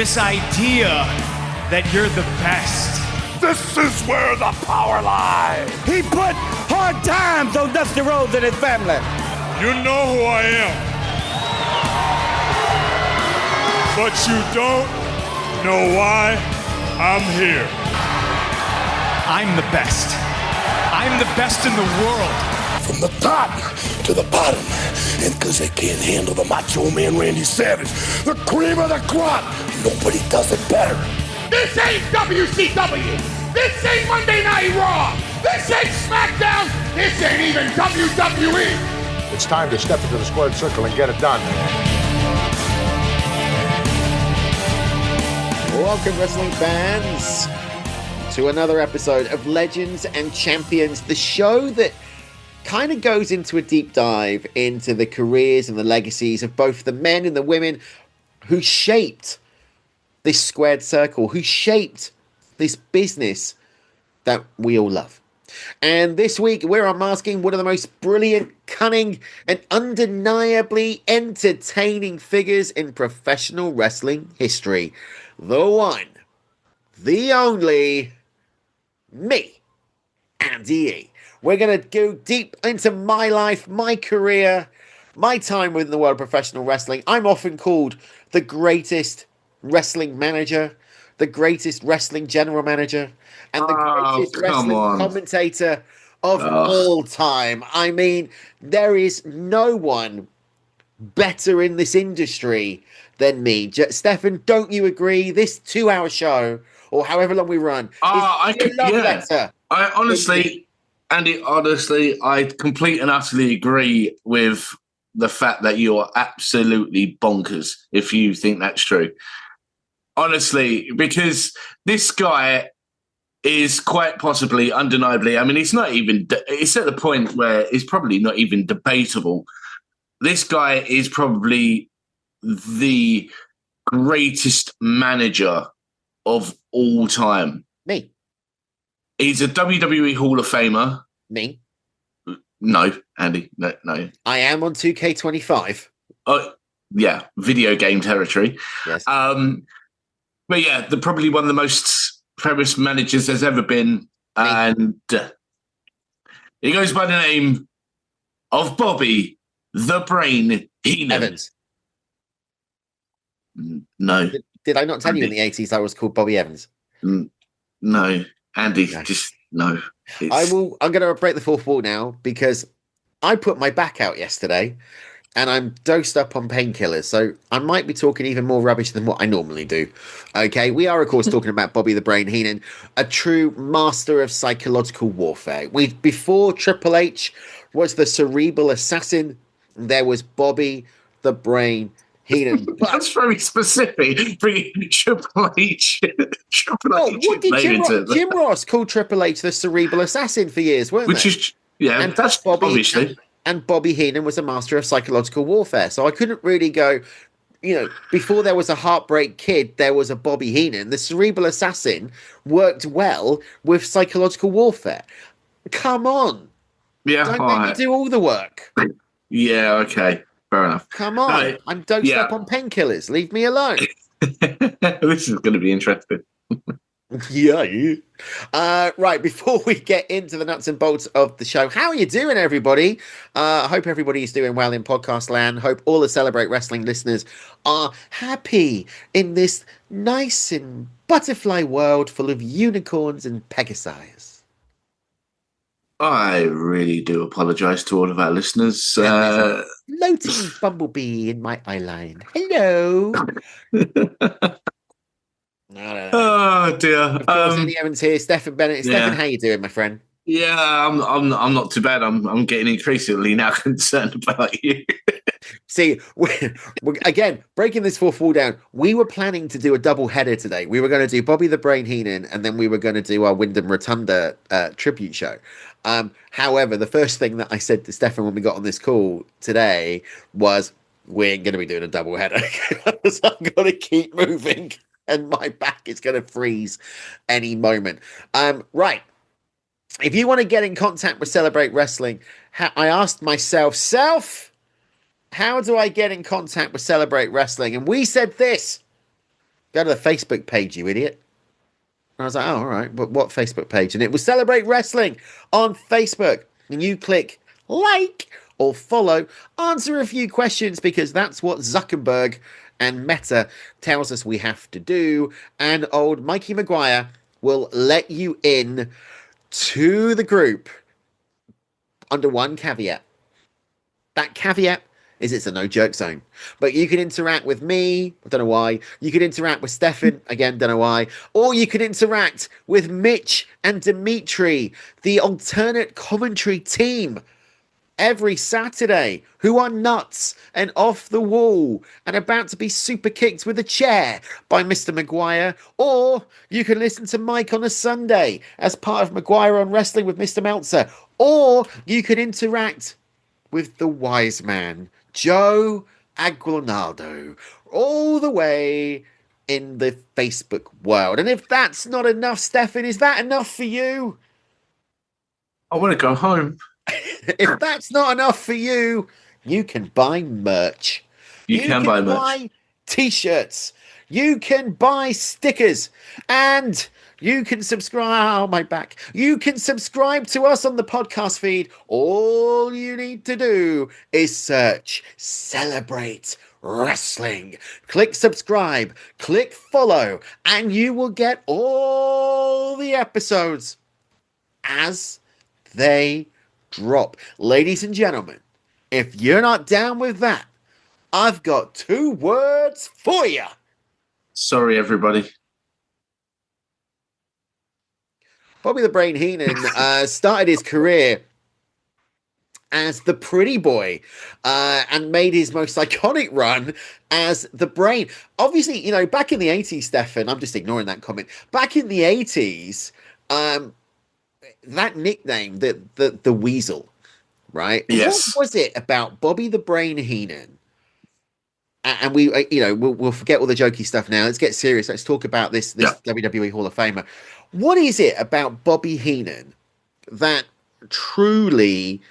this idea that you're the best. This is where the power lies. He put hard times on Dusty Rhodes and his family. You know who I am. But you don't know why I'm here. I'm the best. I'm the best in the world. From the top to the bottom. And because they can't handle the Macho Man Randy Savage, the cream of the crop, nobody does it better. This ain't WCW. This ain't Monday Night Raw. This ain't SmackDown. This ain't even WWE. It's time to step into the squared circle and get it done. Welcome, wrestling fans, to another episode of Legends and Champions, the show that kind of goes into a deep dive into the careers and the legacies of both the men and the women who shaped this squared circle, who shaped this business that we all love. And this week, we're unmasking one of the most brilliant, cunning, and undeniably entertaining figures in professional wrestling history. The one, the only, me, Andy E. We're going to go deep into my life, my career, my time within the world of professional wrestling. I'm often called the greatest wrestling manager, the greatest wrestling general manager, and the greatest wrestling commentator of all time. I mean, there is no one better in this industry than me. Stefan, don't you agree? This 2-hour show, or however long we run, is better. I honestly... Andy, honestly, I completely and utterly agree with the fact that you are absolutely bonkers if you think that's true. Honestly, because this guy is quite possibly, undeniably, I mean, it's at the point where it's probably not even debatable. This guy is probably the greatest manager of all time. Me. He's a WWE Hall of Famer. Me? No, Andy. No. I am on 2K25. Oh, yeah, video game territory. Yes. But yeah, probably one of the most famous managers there's ever been. Me. And he goes by the name of Bobby the Brain Heenan. Evans. No. Did I not tell you in the 80s I was called Bobby Evans? No. Andy, just no. I'm going to break the fourth wall now because I put my back out yesterday and I'm dosed up on painkillers. So I might be talking even more rubbish than what I normally do. Okay, we are, of course, talking about Bobby the Brain Heenan, a true master of psychological warfare. Before Triple H was the cerebral assassin, there was Bobby the Brain Heenan. That's very specific. Bringing Triple H. What did Jim Ross called Triple H the cerebral assassin for years, weren't they? And that's Bobby, obviously. And Bobby Heenan was a master of psychological warfare. So I couldn't really go, before there was a Heartbreak Kid, there was a Bobby Heenan. The cerebral assassin worked well with psychological warfare. Come on. Yeah. Don't make me do all the work. Yeah, okay. Fair enough. Come on. No, I'm dosed up on painkillers. Leave me alone. This is going to be interesting. Yeah. Right, before we get into the nuts and bolts of the show, how are you doing, everybody? I hope everybody is doing well in podcast land. Hope all the Celebrate Wrestling listeners are happy in this nice and butterfly world full of unicorns and pegasi. I really do apologise to all of our listeners. Floating bumblebee in my eyeline. Hello. No. Oh dear. Of course, Andy Evans here. Stefan Bennett. Stefan, how you doing, my friend? Yeah, I'm not too bad. I'm getting increasingly now concerned about you. See, we're again breaking this fourth wall down. We were planning to do a double header today. We were going to do Bobby the Brain Heenan, and then we were going to do our Wyndham Rotunda tribute show. However, the first thing that I said to Stefan when we got on this call today was, "We're going to be doing a double header because I'm going to keep moving, and my back is going to freeze any moment." Right. If you want to get in contact with Celebrate Wrestling, I asked myself, how do I get in contact with Celebrate Wrestling? And we said this: Go to the Facebook page, you idiot. And I was like, oh, all right, but what Facebook page? And it was Celebrate Wrestling on Facebook. And you click like or follow, answer a few questions because that's what Zuckerberg and Meta tells us we have to do. And old Mikey Maguire will let you in to the group under one caveat. That caveat is it's a no joke zone. But you can interact with me, I don't know why. You can interact with Stefan, again, don't know why. Or you can interact with Mitch and Dimitri, the alternate commentary team, every Saturday, who are nuts and off the wall and about to be super kicked with a chair by Mr. Maguire. Or you can listen to Mike on a Sunday as part of Maguire on Wrestling with Mr. Meltzer. Or you can interact with the wise man, Joe Aguinaldo, all the way in the Facebook world. And if that's not enough, Stefan, is that enough for you? I want to go home. If that's not enough for you, you can buy merch. You can buy merch. Buy t-shirts. You can buy stickers. And you can subscribe. Oh, my back. You can subscribe to us on the podcast feed. All you need to do is search Celebrate Wrestling. Click subscribe. Click follow. And you will get all the episodes as they drop. Ladies and gentlemen, if you're not down with that, I've got 2 words for you. Sorry, everybody. Bobby the Brain Heenan started his career as the pretty boy and made his most iconic run as the Brain. Obviously, you know, back in the 80s, Stefan, I'm just ignoring that comment. Back in the 80s, that nickname, the Weasel, right? Yes. What was it about Bobby the Brain Heenan? And we, you know, we'll forget all the jokey stuff now. Let's get serious. Let's talk about this WWE Hall of Famer. What is it about Bobby Heenan that truly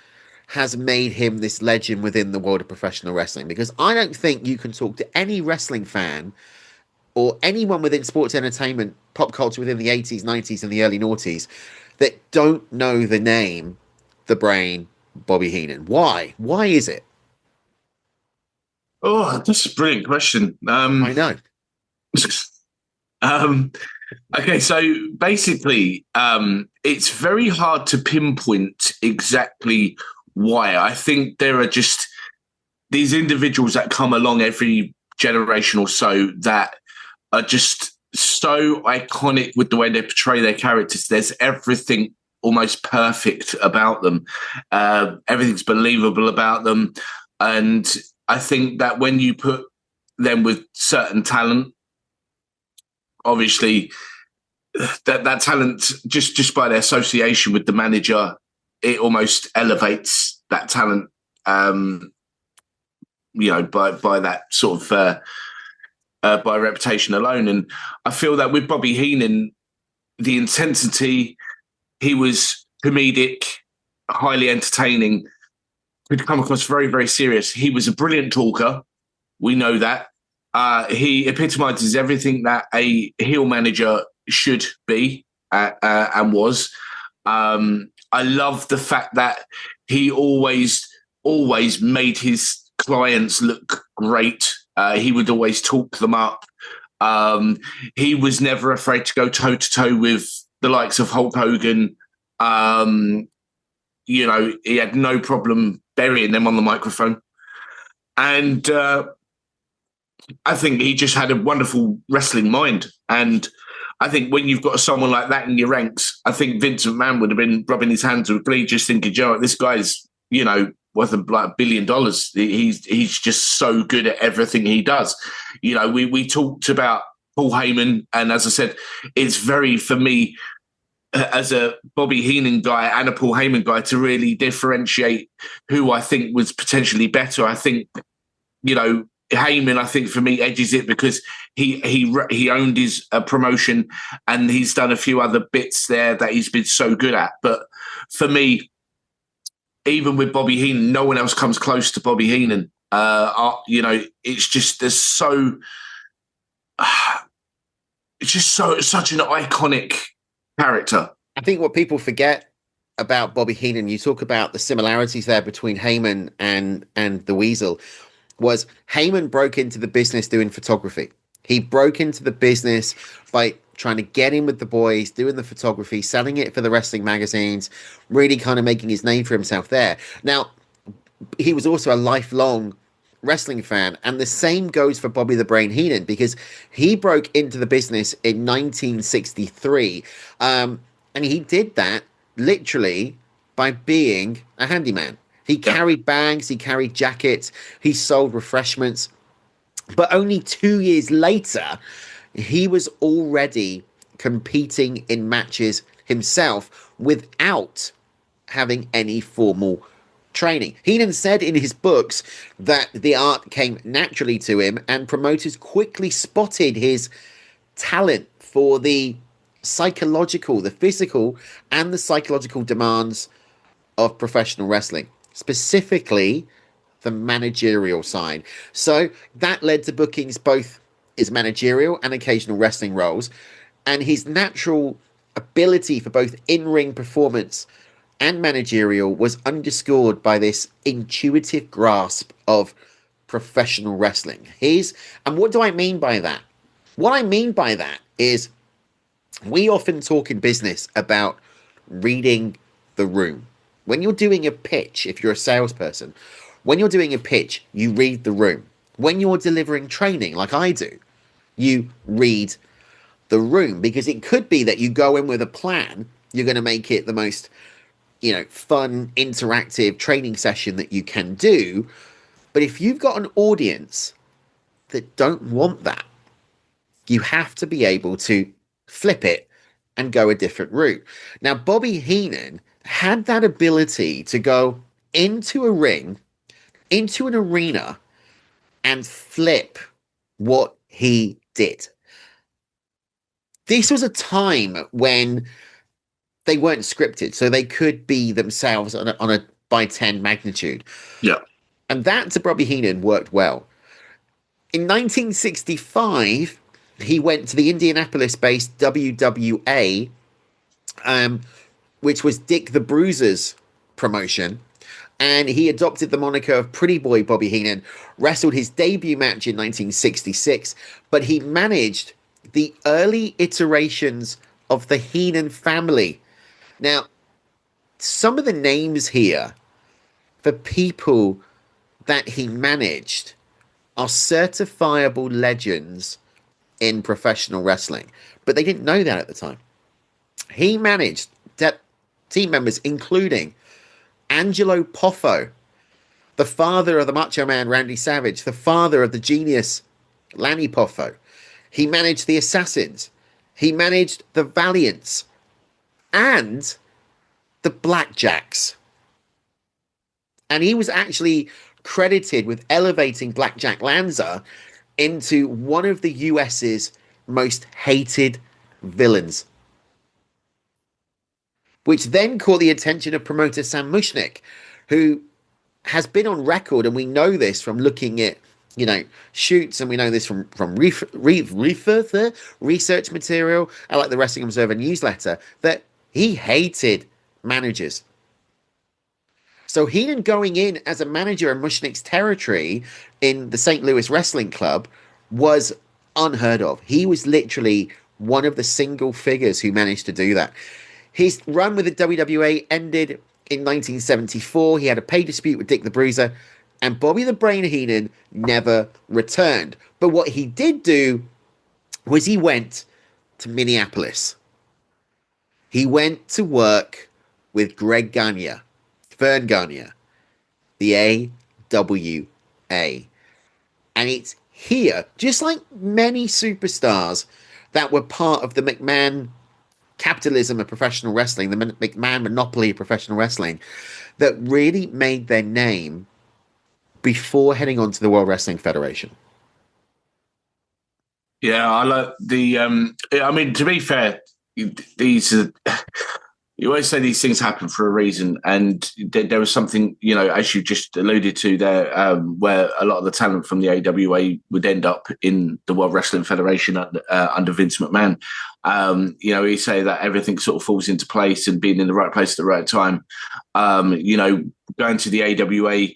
has made him this legend within the world of professional wrestling? Because I don't think you can talk to any wrestling fan or anyone within sports entertainment, pop culture within the 80s, 90s, and the early noughties that don't know the name, the Brain, Bobby Heenan. Why? Why is it? Oh, that's a brilliant question. I know. Okay, so basically, it's very hard to pinpoint exactly why. I think there are just these individuals that come along every generation or so that are just so iconic with the way they portray their characters. There's everything almost perfect about them. Everything's believable about them. And I think that when you put them with certain talent, obviously that talent, just by their association with the manager, it almost elevates that talent, you know, by that sort of by reputation alone. And I feel that with Bobby Heenan, the intensity, he was comedic, highly entertaining, could come across very, very serious. He was a brilliant talker. We know that. He epitomizes everything that a heel manager should be and was. I love the fact that he always made his clients look great. He would always talk them up. He was never afraid to go toe-to-toe with the likes of Hulk Hogan. You know, he had no problem burying them on the microphone. And I think he just had a wonderful wrestling mind. And I think when you've got someone like that in your ranks, I think Vince McMahon would have been rubbing his hands with glee, just thinking, Joe, this guy's, you know, worth like $1 billion. He's just so good at everything he does. You know, we talked about Paul Heyman, and as I said, it's very, for me, as a Bobby Heenan guy and a Paul Heyman guy, to really differentiate who I think was potentially better. I think, you know, Heyman, I think for me, edges it because he owned his promotion and he's done a few other bits there that he's been so good at. But for me, even with Bobby Heenan, no one else comes close to Bobby Heenan. You know, it's just there's so it's just such an iconic character. I think what people forget about Bobby Heenan, you talk about the similarities there between Heyman and the Weasel, was Heyman broke into the business doing photography. He broke into the business by trying to get in with the boys, doing the photography, selling it for the wrestling magazines, really kind of making his name for himself there. Now, he was also a lifelong wrestling fan, and the same goes for Bobby the Brain Heenan, because he broke into the business in 1963, and he did that literally by being a handyman. He carried bags, he carried jackets, he sold refreshments, but only 2 years later, he was already competing in matches himself without having any formal training. Heenan said in his books that the art came naturally to him, and promoters quickly spotted his talent for the psychological, the physical, and the psychological demands of professional wrestling, specifically the managerial side. So that led to bookings both his managerial and occasional wrestling roles, and his natural ability for both in-ring performance and managerial was underscored by this intuitive grasp of professional wrestling. And what do I mean by that? What I mean by that is, we often talk in business about reading the room. When you're doing a pitch, if you're a salesperson, when you're doing a pitch, you read the room. When you're delivering training, like I do, you read the room, because it could be that you go in with a plan, you're going to make it the most, fun, interactive training session that you can do. But if you've got an audience that don't want that, you have to be able to flip it and go a different route. Now, Bobby Heenan had that ability to go into a ring, into an arena, and flip what he did. This was a time when they weren't scripted, so they could be themselves on a by 10 magnitude. Yeah. And that, to Bobby Heenan, worked well. In 1965, he went to the Indianapolis-based WWA, which was Dick the Bruiser's promotion, and he adopted the moniker of Pretty Boy Bobby Heenan, wrestled his debut match in 1966, but he managed the early iterations of the Heenan family. Now, some of the names here for people that he managed are certifiable legends in professional wrestling, but they didn't know that at the time. He managed team members including Angelo Poffo, the father of the Macho Man Randy Savage, the father of the genius Lanny Poffo. He managed the Assassins. He managed the Valiants and the Blackjacks. And he was actually credited with elevating Blackjack Lanza into one of the US's most hated villains, which then caught the attention of promoter Sam Mushnick, who has been on record, and we know this from looking at, shoots, and we know this from research material, I like the Wrestling Observer newsletter, that he hated managers. So Heenan going in as a manager in Mushnick's territory in the St. Louis Wrestling Club was unheard of. He was literally one of the single figures who managed to do that. His run with the WWA ended in 1974. He had a pay dispute with Dick the Bruiser, and Bobby the Brain Heenan never returned. But what he did do was he went to Minneapolis. He went to work with Vern Gagne, the AWA. And it's here, just like many superstars that were part of the McMahon capitalism of professional wrestling, the McMahon monopoly of professional wrestling, that really made their name before heading on to the World Wrestling Federation. Yeah, I like the. I mean, to be fair, these are You always say these things happen for a reason, and there was something, as you just alluded to there, where a lot of the talent from the AWA would end up in the World Wrestling Federation under Vince McMahon. You say that everything sort of falls into place and being in the right place at the right time. Going to the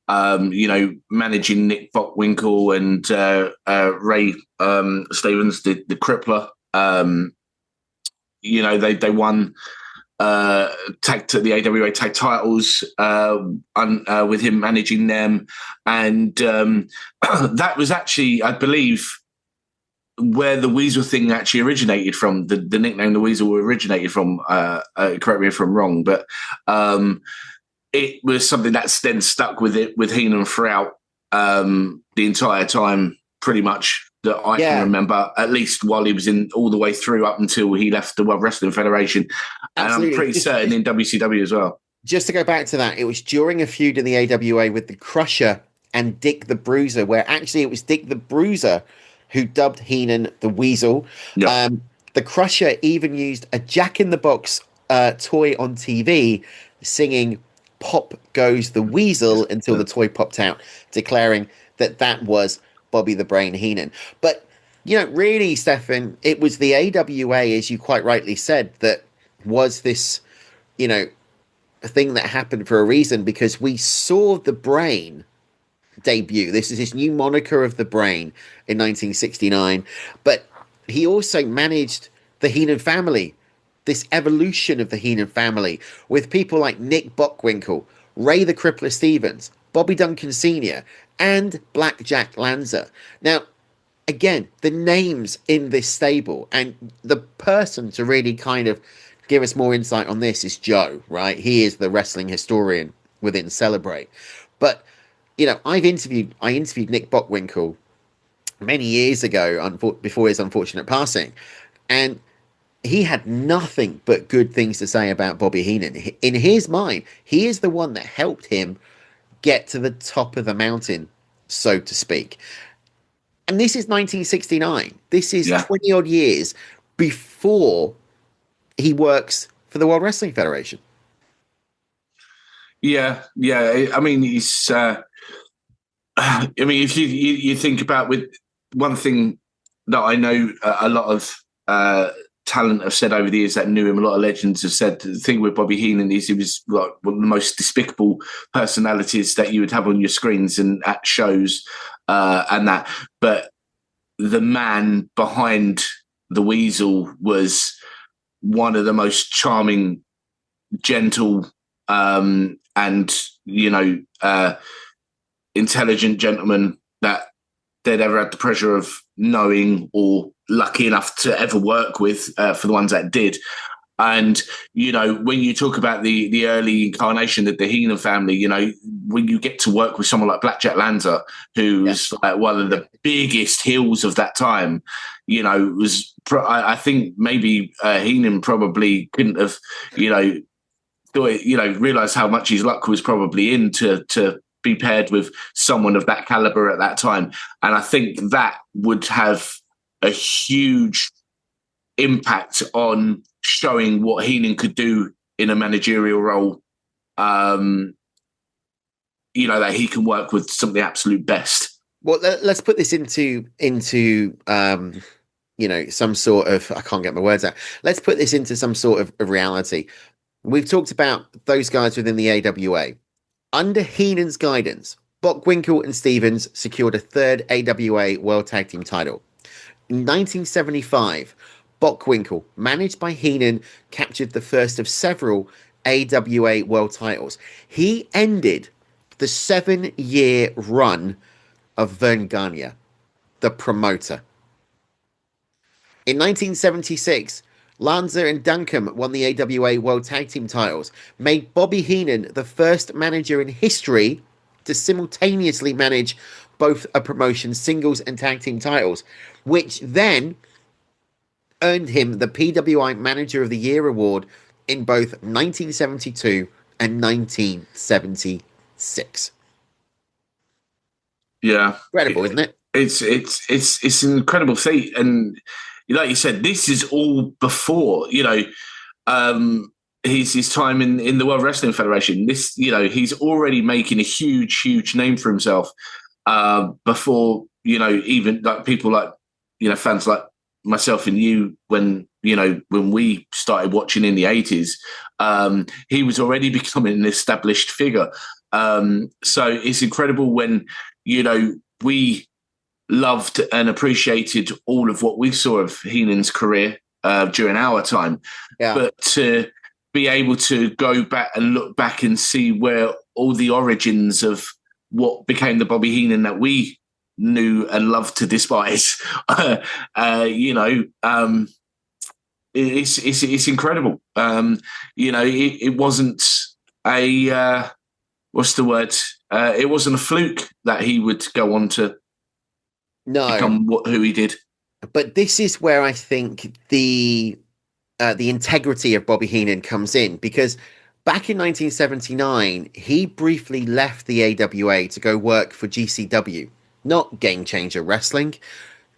AWA, managing Nick Bockwinkel and Ray Stevens, the Crippler. They won the AWA tag titles with him managing them, and that was actually, I believe, where the Weasel thing actually originated from. The nickname the Weasel originated from. Correct me if I'm wrong, but it was something that's then stuck with Heenan throughout the entire time, pretty much, that I can remember, at least while he was in all the way through up until he left the World Wrestling Federation. Absolutely. And I'm pretty certain in WCW as well. Just to go back to that, it was during a feud in the AWA with the Crusher and Dick the Bruiser, where actually it was Dick the Bruiser who dubbed Heenan the Weasel. Yep. The Crusher even used a Jack in the Box toy on TV, singing "Pop Goes the Weasel" until the toy popped out, declaring that was Bobby the Brain Heenan. But, really, Stefan, it was the AWA, as you quite rightly said, that was this, thing that happened for a reason, because we saw the Brain debut. This is his new moniker of the Brain in 1969. But he also managed the Heenan family, this evolution of the Heenan family, with people like Nick Bockwinkel, Ray the Crippler Stevens, Bobby Duncan Sr., and Blackjack Lanza. Now, again, the names in this stable, and the person to really kind of give us more insight on this is Joe, right? He is the wrestling historian within Celebrate. But, I interviewed Nick Bockwinkel many years ago, before his unfortunate passing, and he had nothing but good things to say about Bobby Heenan. In his mind, he is the one that helped him get to the top of the mountain, so to speak. And this is 1969. This is 20 odd years before he works for the World Wrestling Federation. Yeah. I mean, he's. If you think about, with one thing that I know a lot of talent have said over the years that knew him, a lot of legends have said, the thing with Bobby Heenan is he was like one of the most despicable personalities that you would have on your screens and at shows and that. But the man behind the Weasel was one of the most charming, gentle, and intelligent gentlemen that they'd ever had the pleasure of knowing or lucky enough to ever work with, for the ones that did. And, when you talk about the early incarnation of the Heenan family, when you get to work with someone like Blackjack Lanza, who's like one of the biggest heels of that time, I think maybe Heenan probably couldn't have, realised how much his luck was probably in to be paired with someone of that caliber at that time. And I think that would have a huge impact on showing what Heenan could do in a managerial role. That he can work with some of the absolute best. Well, let's put this into some sort of, I can't get my words out. Let's put this into some sort of reality. We've talked about those guys within the AWA. Under Heenan's guidance, Bockwinkel and Stevens secured a third AWA World Tag Team title. In 1975, Bockwinkel, managed by Heenan, captured the first of several AWA World titles. He ended the 7-year run of Vern Gagne, the promoter. In 1976, Lanza and Duncombe won the AWA World Tag Team titles, made Bobby Heenan the first manager in history to simultaneously manage both a promotion's singles and tag team titles, which then earned him the PWI Manager of the Year award in both 1972 and 1976. Yeah. Incredible, isn't it? It's an incredible feat. And like you said, this is all before, his time in the World Wrestling Federation. This, he's already making a huge name for himself before, even like people like, fans like myself and you, when we started watching in the 80s, he was already becoming an established figure. So it's incredible when, we loved and appreciated all of what we saw of Heenan's career during our time. Yeah. But to be able to go back and look back and see where all the origins of what became the Bobby Heenan that we knew and loved to despise, it's incredible. It wasn't a what's the word? It wasn't a fluke that he would go on to become who he did. But this is where I think the integrity of Bobby Heenan comes in, because back in 1979, he briefly left the AWA to go work for GCW, not Game Changer Wrestling,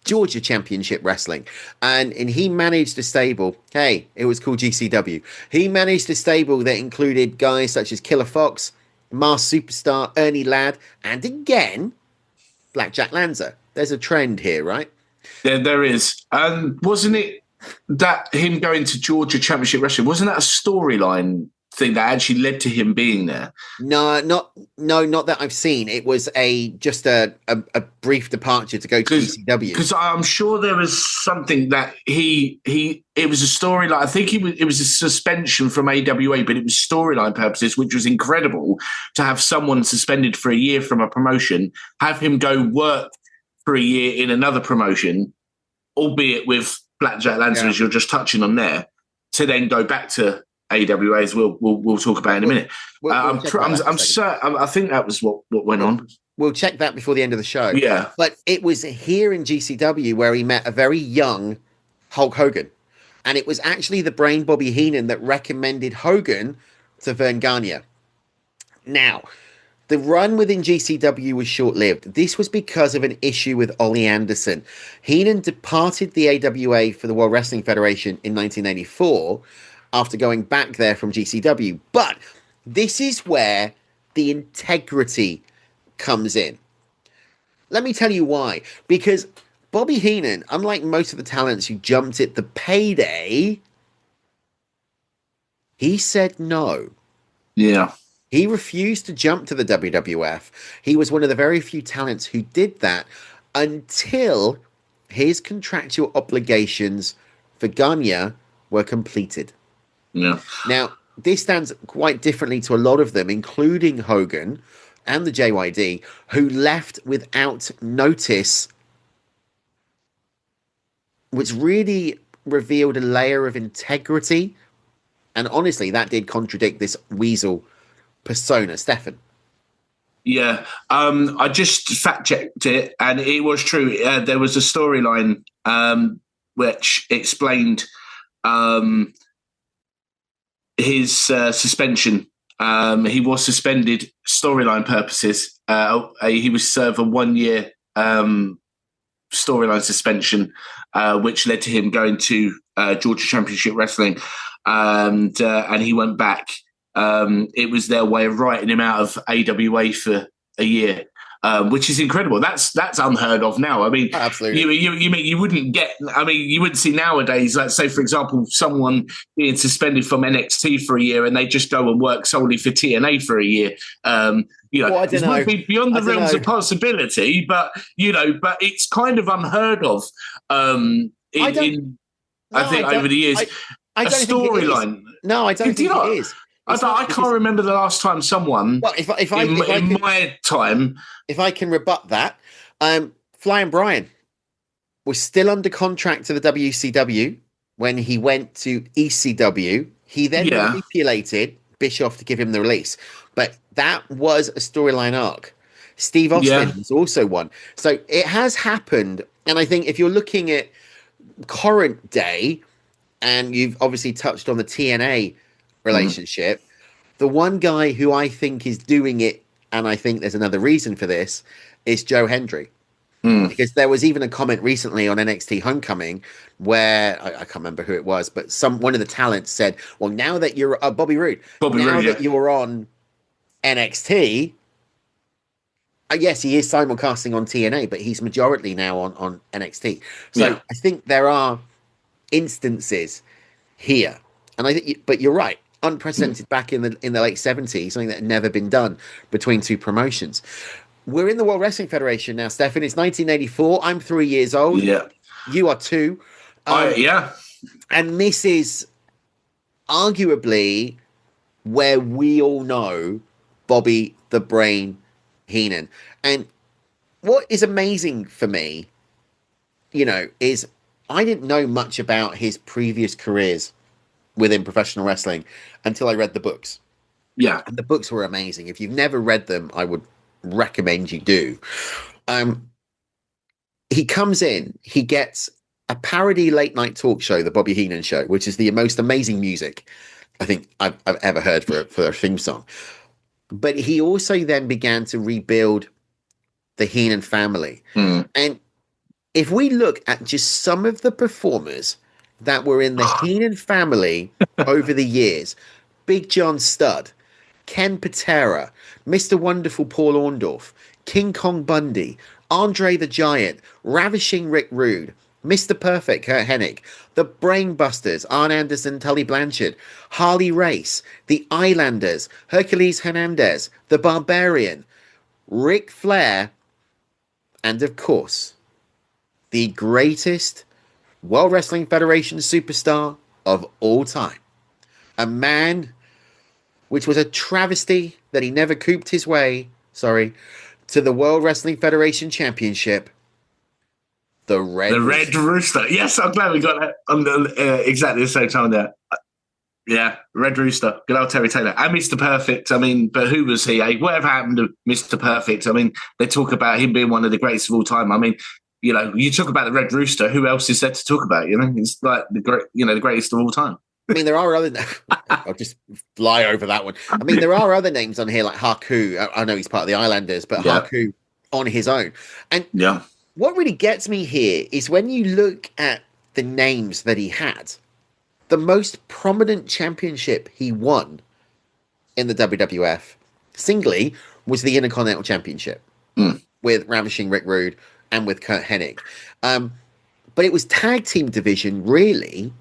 Georgia Championship Wrestling. And he managed a stable. Hey, it was called GCW. He managed a stable that included guys such as Killer Fox, Mars Superstar, Ernie Ladd, and again, Blackjack Lanza. There's a trend here, right? There is. Wasn't it that him going to Georgia Championship Wrestling, wasn't that a storyline thing that actually led to him being there? No, not that I've seen. It was just a brief departure to go to GCW. Because I'm sure there was something that it was a storyline. I think it was a suspension from AWA, but it was storyline purposes, which was incredible to have someone suspended for a year from a promotion, have him go work for a year in another promotion, albeit with Blackjack Lanza, as you're just touching on there, to then go back to AWA, as we'll talk about in a minute. I'm certain. I think that was what went on. We'll check that before the end of the show. Yeah, but it was here in GCW where he met a very young Hulk Hogan, and it was actually the brain Bobby Heenan that recommended Hogan to Vern Gagne. Now, the run within GCW was short-lived. This was because of an issue with Ollie Anderson. Heenan departed the AWA for the World Wrestling Federation in 1984 after going back there from GCW. But this is where the integrity comes in. Let me tell you why. Because Bobby Heenan, unlike most of the talents who jumped at the payday, he said no. Yeah. He refused to jump to the WWF. He was one of the very few talents who did that until his contractual obligations for Gagne were completed. Yeah. Now, this stands quite differently to a lot of them, including Hogan and the JYD, who left without notice, which really revealed a layer of integrity. And honestly, that did contradict this weasel persona. Stefan. Yeah, I just fact checked it, and it was true. There was a storyline which explained his suspension. He was suspended storyline purposes. He was served a 1-year storyline suspension, which led to him going to Georgia Championship Wrestling, and he went back. It was their way of writing him out of AWA for a year, which is incredible. That's unheard of now. I mean, absolutely. You wouldn't get. I mean, you wouldn't see nowadays. Let's say, for example, someone being suspended from NXT for a year and they just go and work solely for TNA for a year. It might be beyond the realms of possibility, but but it's kind of unheard of. I think over the years, a storyline. No, I don't think it is. I can't remember the last time someone. Well, in my time, if I can rebut that, Flying Brian was still under contract to the WCW when he went to ECW. He then manipulated Bischoff to give him the release, but that was a storyline arc. Steve Austin was also one, so it has happened. And I think if you're looking at current day, and you've obviously touched on the TNA relationship, the one guy who I think is doing it, and I think there's another reason for this, is Joe Hendry. Because there was even a comment recently on NXT Homecoming where I can't remember who it was, but one of the talents said, "Well, now that you're Bobby Roode, that you're on NXT, yes, he is simulcasting on TNA, but he's majority now on NXT." So I think there are instances here, and but you're right, unprecedented back in the late 70s, something that had never been done between two promotions. We're in the World Wrestling Federation now, Stefan. It's 1984. I'm 3 years old. Yeah. You are 2. And this is arguably where we all know Bobby the Brain Heenan. And what is amazing for me, is I didn't know much about his previous careers within professional wrestling until I read the books. Yeah. And the books were amazing. If you've never read them, I would recommend you do. He comes in, he gets a parody late night talk show, the Bobby Heenan Show, which is the most amazing music I think I've ever heard for a theme song. But he also then began to rebuild the Heenan family. And if we look at just some of the performers that were in the Heenan family over the years, Big John Studd, Ken Patera, Mr. Wonderful Paul Orndorff, King Kong Bundy, Andre the Giant, Ravishing Rick Rude, Mr. Perfect Kurt Hennig, the Brainbusters, Arn Anderson, Tully Blanchard, Harley Race, the Islanders, Hercules Hernandez, the Barbarian, Ric Flair, and of course, the greatest World Wrestling Federation superstar of all time. A man which was a travesty that he never cooped his way, to the World Wrestling Federation Championship. The Red Rooster. Yes, I'm glad we got that on exactly the same time there. Yeah, Red Rooster. Good old Terry Taylor. And Mr. Perfect. I mean, but who was he? Whatever happened to Mr. Perfect? I mean, they talk about him being one of the greatest of all time. I mean, you talk about the Red Rooster. Who else is there to talk about? It's like the greatest of all time. I mean, there are other. I'll just fly over that one. I mean, there are other names on here like Haku. I know he's part of the Islanders, but Haku on his own. And what really gets me here is when you look at the names that he had, the most prominent championship he won in the WWF singly was the Intercontinental Championship with Ravishing Rick Rude and with Kurt Hennig. But it was tag team division, really,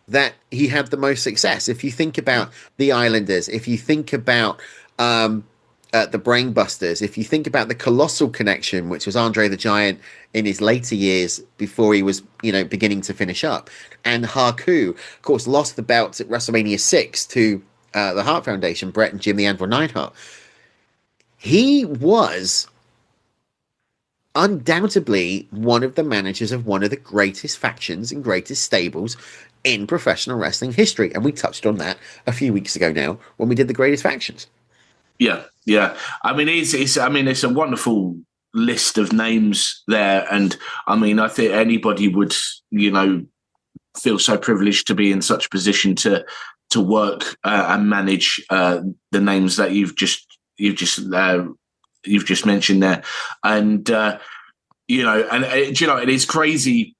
that he had the most success. If you think about the Islanders, if you think about the Brainbusters, if you think about the Colossal Connection, which was Andre the Giant in his later years before he was, beginning to finish up, and Haku, of course, lost the belts at WrestleMania 6 to the Hart Foundation, Brett and Jim the Anvil Neidhart. He was undoubtedly one of the managers of one of the greatest factions and greatest stables in professional wrestling history. And we touched on that a few weeks ago now when we did the greatest factions. Yeah. I mean, it's a wonderful list of names there. And I mean, I think anybody would, feel so privileged to be in such a position to work and manage the names that you've just mentioned there. And, it is crazy,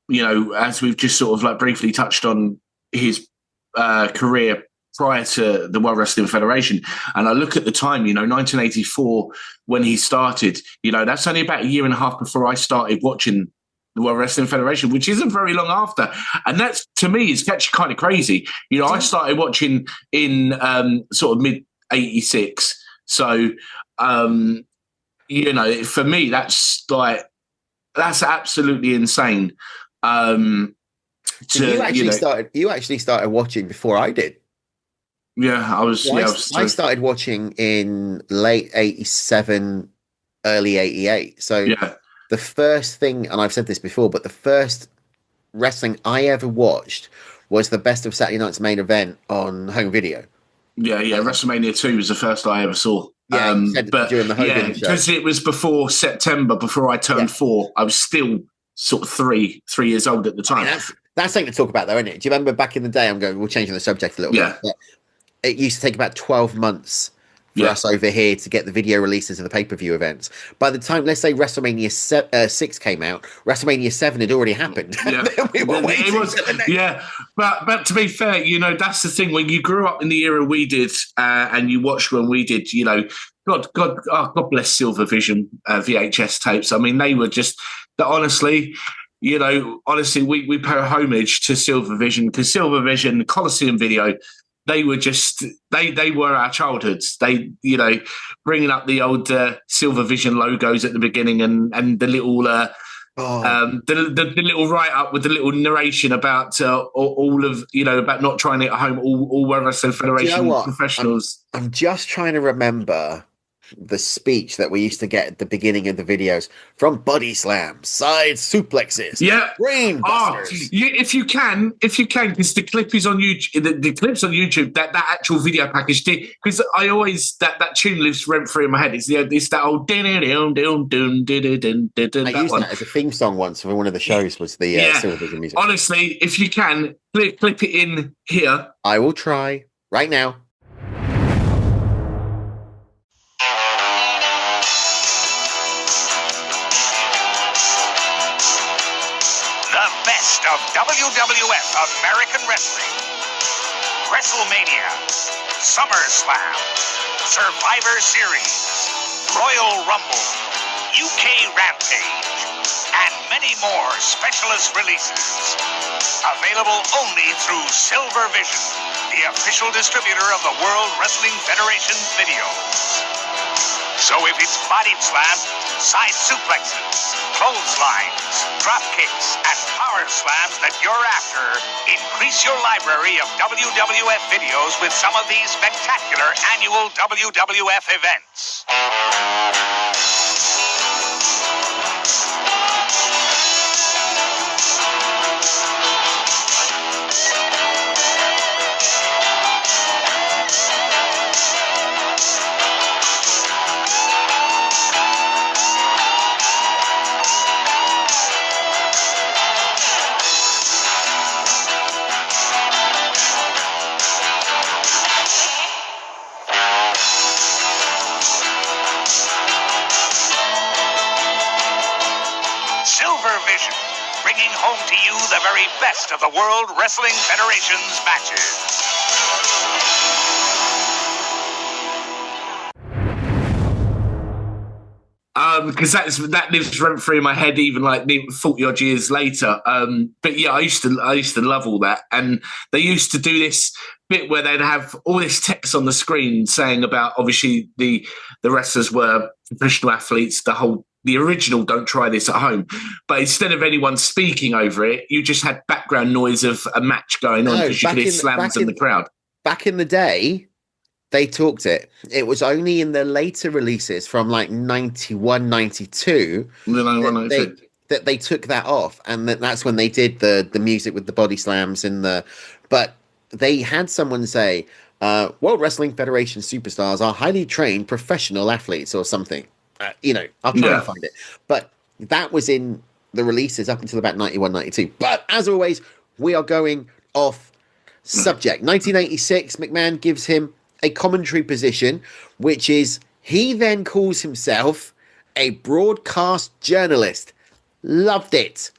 as we've just sort of like briefly touched on his career prior to the World Wrestling Federation. And I look at the time, 1984, when he started, that's only about a year and a half before I started watching the World Wrestling Federation, which isn't very long after. And that's, to me, is actually kind of crazy. I started watching in sort of mid-86. So, for me, that's absolutely insane. You actually started watching before I did. Yeah, I started watching in late 87, early 88. So the first thing, and I've said this before, but the first wrestling I ever watched was the Best of Saturday Night's Main Event on home video. Yeah. WrestleMania 2 was the first I ever saw. Yeah, but during the Hogan show. Because it was before September, before I turned 4. I was still sort of 3 years old at the time. I mean, that's something to talk about, though, isn't it? Do you remember back in the day? We're changing the subject a little bit. But it used to take about 12 months for us over here to get the video releases of the pay-per-view events. By the time, let's say WrestleMania 6 came out, WrestleMania 7 had already happened. Yeah, But to be fair, that's the thing. When you grew up in the era we did, and you watched when we did, God bless Silvervision VHS tapes. I mean, they were just honestly. We pay homage to Silvervision because Silvervision, Coliseum Video, they were they were our childhoods. They, bringing up the old Silvervision logos at the beginning and the little the little write up with the little narration about all of about not trying it at home. All Wrestling Federation professionals. I'm just trying to remember the speech that we used to get at the beginning of the videos from body slams, side suplexes, brain busters. If you can, because the clip is on YouTube. The clip's on YouTube. That actual video package did, because I always that tune lives rent free in my head. It's that old I used that as a theme song once for one of the shows. Was the Silvervision music? Honestly, if you can clip it in here, I will try right now. Of WWF American Wrestling, WrestleMania, SummerSlam, Survivor Series, Royal Rumble, UK Rampage, and many more specialist releases. Available only through Silvervision, the official distributor of the World Wrestling Federation videos. So if it's body slam, side suplexes, clotheslines, drop kicks, and power slams that you're after, increase your library of WWF videos with some of these spectacular annual WWF events. Silvervision, bringing home to you the very best of the World Wrestling Federation's matches. Because that lives rent free in my head, even like 40 odd years later. But yeah, I used to love all that, and they used to do this bit where they'd have all this text on the screen saying about obviously the wrestlers were professional athletes. The original "Don't try this at home," but instead of anyone speaking over it, you just had background noise of a match going on because you could hear slams in the crowd. Back in the day, they talked it. It was only in the later releases from like 91, 92 that they took that off, and that's when they did the music with the body slams but they had someone say, World Wrestling Federation superstars are highly trained professional athletes or something. I'll try and find it. But that was in the releases up until about 91, 92. But as always, we are going off subject. 1986, McMahon gives him a commentary position, which is he then calls himself a broadcast journalist. Loved it.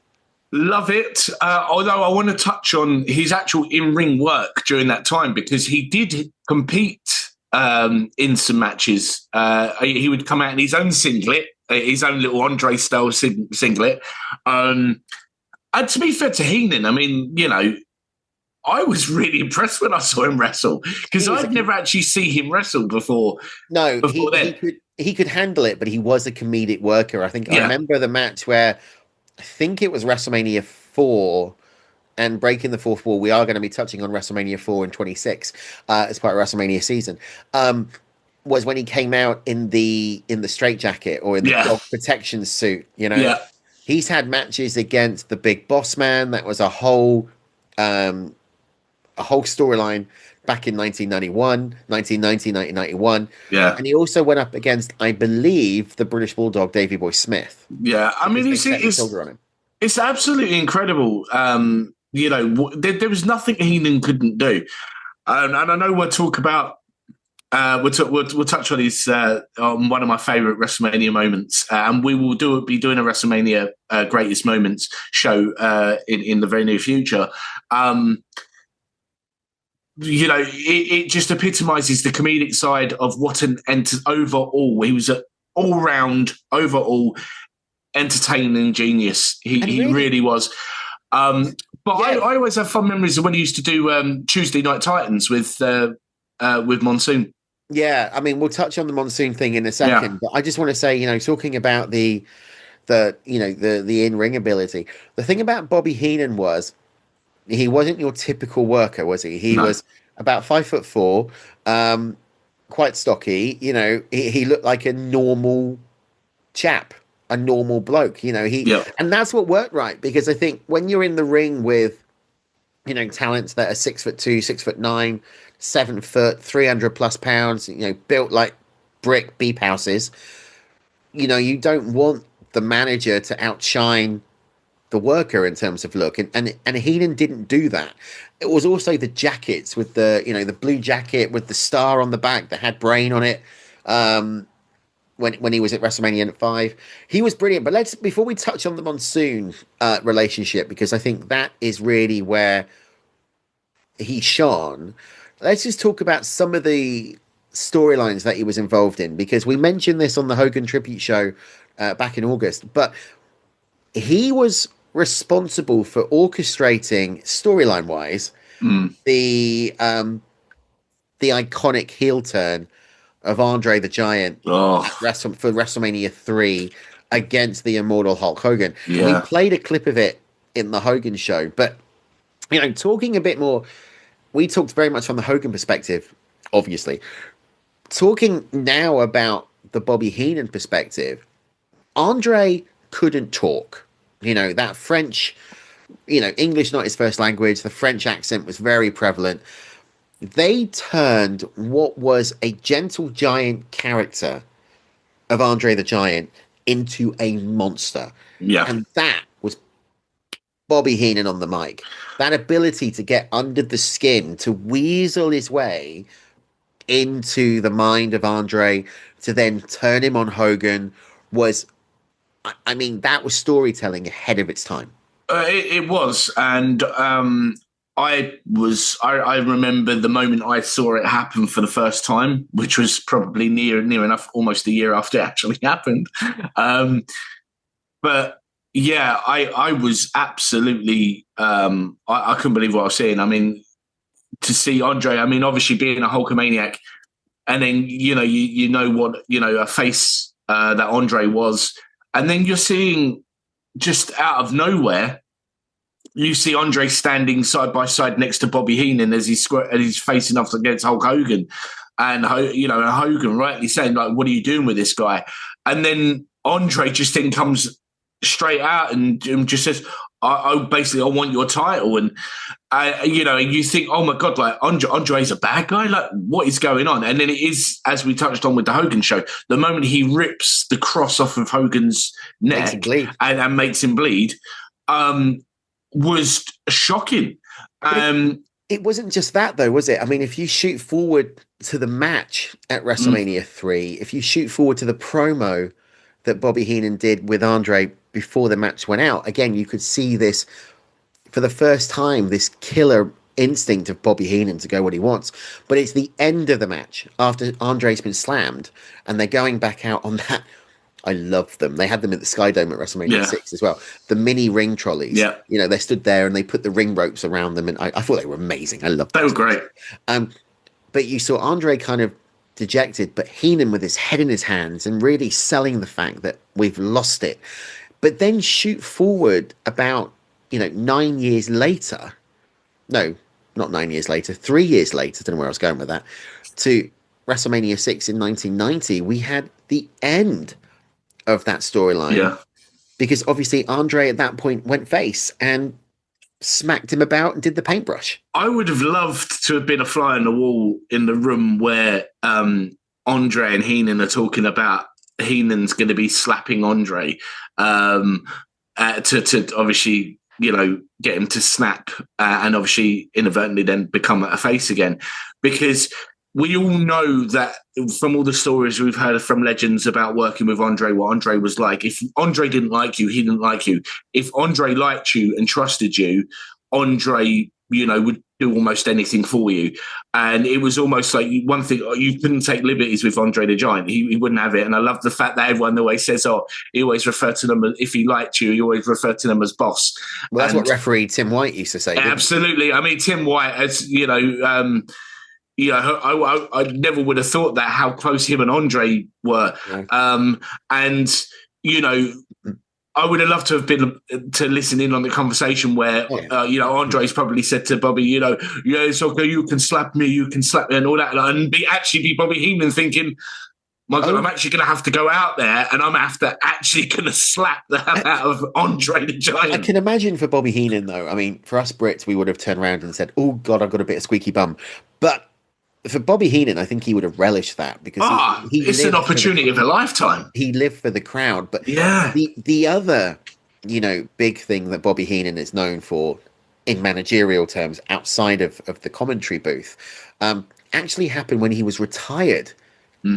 Love it. Although I want to touch on his actual in-ring work during that time, because he did compete in some matches. He would come out in his own singlet, his own little Andre style singlet. And to be fair to Heenan, I mean, I was really impressed when I saw him wrestle, because I'd never actually see him wrestle before. No, he could handle it, but he was a comedic worker. I think I remember the match where I think it was WrestleMania 4. And breaking the fourth wall, we are going to be touching on WrestleMania 4 and 26 as part of WrestleMania season. Was when he came out in the straitjacket or in the dog protection suit. He's had matches against the Big Boss Man. That was a whole storyline back in 1990, 1991. Yeah, and he also went up against, I believe, the British Bulldog Davey Boy Smith. Yeah, I mean, it's absolutely incredible. There was nothing Heenan couldn't do. And I know we'll talk about We'll touch on his on one of my favourite WrestleMania moments, and we will be doing a WrestleMania greatest moments show in the very near future. It just epitomises the comedic side of what overall he was an all-round overall entertaining genius. He really was. But yeah. I always have fond memories of when he used to do Tuesday Night Titans with Monsoon. Yeah, I mean, we'll touch on the Monsoon thing in a second, but I just want to say, talking about the in-ring ability, the thing about Bobby Heenan was he wasn't your typical worker, was he? He was about 5'4", quite stocky. He looked like a normal chap, a normal bloke. And that's what worked right, because I think when you're in the ring with talents that are 6'2", 6'9", 7 foot, 300 plus pounds, built like brick beep houses, you don't want the manager to outshine the worker in terms of look, and Heenan didn't do that. It was also the jackets with the blue jacket with the star on the back that had brain on it. When he was at WrestleMania 5, he was brilliant. But before we touch on the Monsoon relationship, because I think that is really where he shone, let's just talk about some of the storylines that he was involved in, because we mentioned this on the Hogan tribute show back in August, but he was responsible for orchestrating storyline wise the iconic heel turn of Andre the Giant for WrestleMania 3 against the immortal Hulk Hogan. Yeah. We played a clip of it in the Hogan show, but talking a bit more, we talked very much from the Hogan perspective, obviously. Talking now about the Bobby Heenan perspective, Andre couldn't talk. That French, English not his first language, the French accent was very prevalent. They turned what was a gentle giant character of Andre the Giant into a monster. Yeah. And that was Bobby Heenan on the mic. That ability to get under the skin, to weasel his way into the mind of Andre, to then turn him on Hogan, was, that was storytelling ahead of its time. It was. And I remember the moment I saw it happen for the first time, which was probably near enough, almost a year after it actually happened. But yeah, I was absolutely, I couldn't believe what I was seeing. To see Andre, obviously being a Hulkamaniac, and then, you know what, a face that Andre was. And then you're seeing, just out of nowhere, you see Andre standing side by side next to Bobby Heenan as he's facing off against Hulk Hogan. And, Hogan rightly saying, like, what are you doing with this guy? And then Andre just then comes straight out and just says, I want your title. And, you think, oh my God, like Andre's a bad guy? Like, what is going on? And then it is, as we touched on with the Hogan show, the moment he rips the cross off of Hogan's neck and makes him bleed, was shocking. It wasn't just that, though, was it? If you shoot forward to the match at WrestleMania 3, if you shoot forward to the promo that Bobby Heenan did with Andre before the match went out, again, you could see this for the first time, this killer instinct of Bobby Heenan to go what he wants. But it's the end of the match after Andre's been slammed and they're going back out on that. I love them. They had them at the Sky Dome at WrestleMania 6 as well. The mini ring trolleys. Yeah. They stood there and they put the ring ropes around them, and I thought they were amazing. I loved them. They were great. But you saw Andre kind of dejected, but Heenan with his head in his hands and really selling the fact that we've lost it. But then shoot forward about, 9 years later. No, not 9 years later. 3 years later. I don't know where I was going with that. To WrestleMania 6 in 1990, we had the end of that storyline. Yeah. Because obviously Andre at that point went face and smacked him about and did the paintbrush. I would have loved to have been a fly on the wall in the room where Andre and Heenan are talking about Heenan's going to be slapping Andre to obviously, get him to snap and obviously inadvertently then become a face again. Because we all know that from all the stories we've heard from legends about working with Andre, what Andre was like. If Andre didn't like you, he didn't like you. If Andre liked you and trusted you, Andre, would do almost anything for you. And it was almost like one thing, you couldn't take liberties with Andre the Giant. He wouldn't have it. And I love the fact that everyone always says, he always referred to them, if he liked you, he always referred to them as boss. Well, that's what referee Tim White used to say. Absolutely. I mean, Tim White, as I never would have thought that, how close him and Andre were. Yeah. I would have loved to have been to listen in on the conversation where, Andre's probably said to Bobby, it's okay, you can slap me, and all that. And be Bobby Heenan thinking, my God, I'm actually going to have to go out there and I'm actually going to slap the hell out of Andre the Giant. I can imagine for Bobby Heenan, though, I mean, for us Brits, we would have turned around and said, oh, God, I've got a bit of squeaky bum. But for Bobby Heenan, I think he would have relished that because it's an opportunity of a lifetime. He lived for the crowd. But yeah, the other, big thing that Bobby Heenan is known for in managerial terms outside of the commentary booth actually happened when he was retired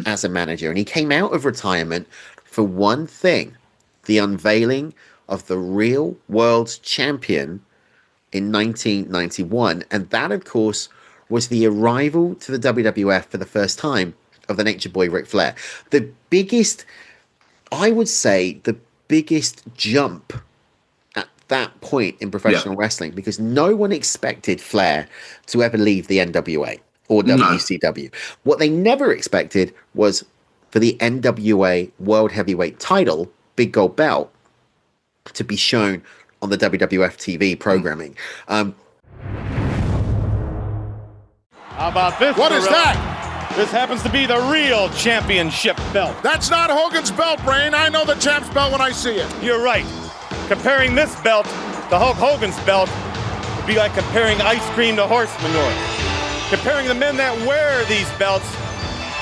as a manager. And he came out of retirement for one thing, the unveiling of the real world's champion in 1991. And that, of course, was the arrival to the WWF for the first time of the Nature Boy Ric Flair. I would say the biggest jump at that point in professional wrestling, because no one expected Flair to ever leave the NWA or WCW. No. What they never expected was for the NWA World Heavyweight title, Big Gold Belt, to be shown on the WWF TV programming. How about this? What is that? This happens to be the real championship belt. That's not Hogan's belt, Brain. I know the champ's belt when I see it. You're right. Comparing this belt to Hulk Hogan's belt would be like comparing ice cream to horse manure. Comparing the men that wear these belts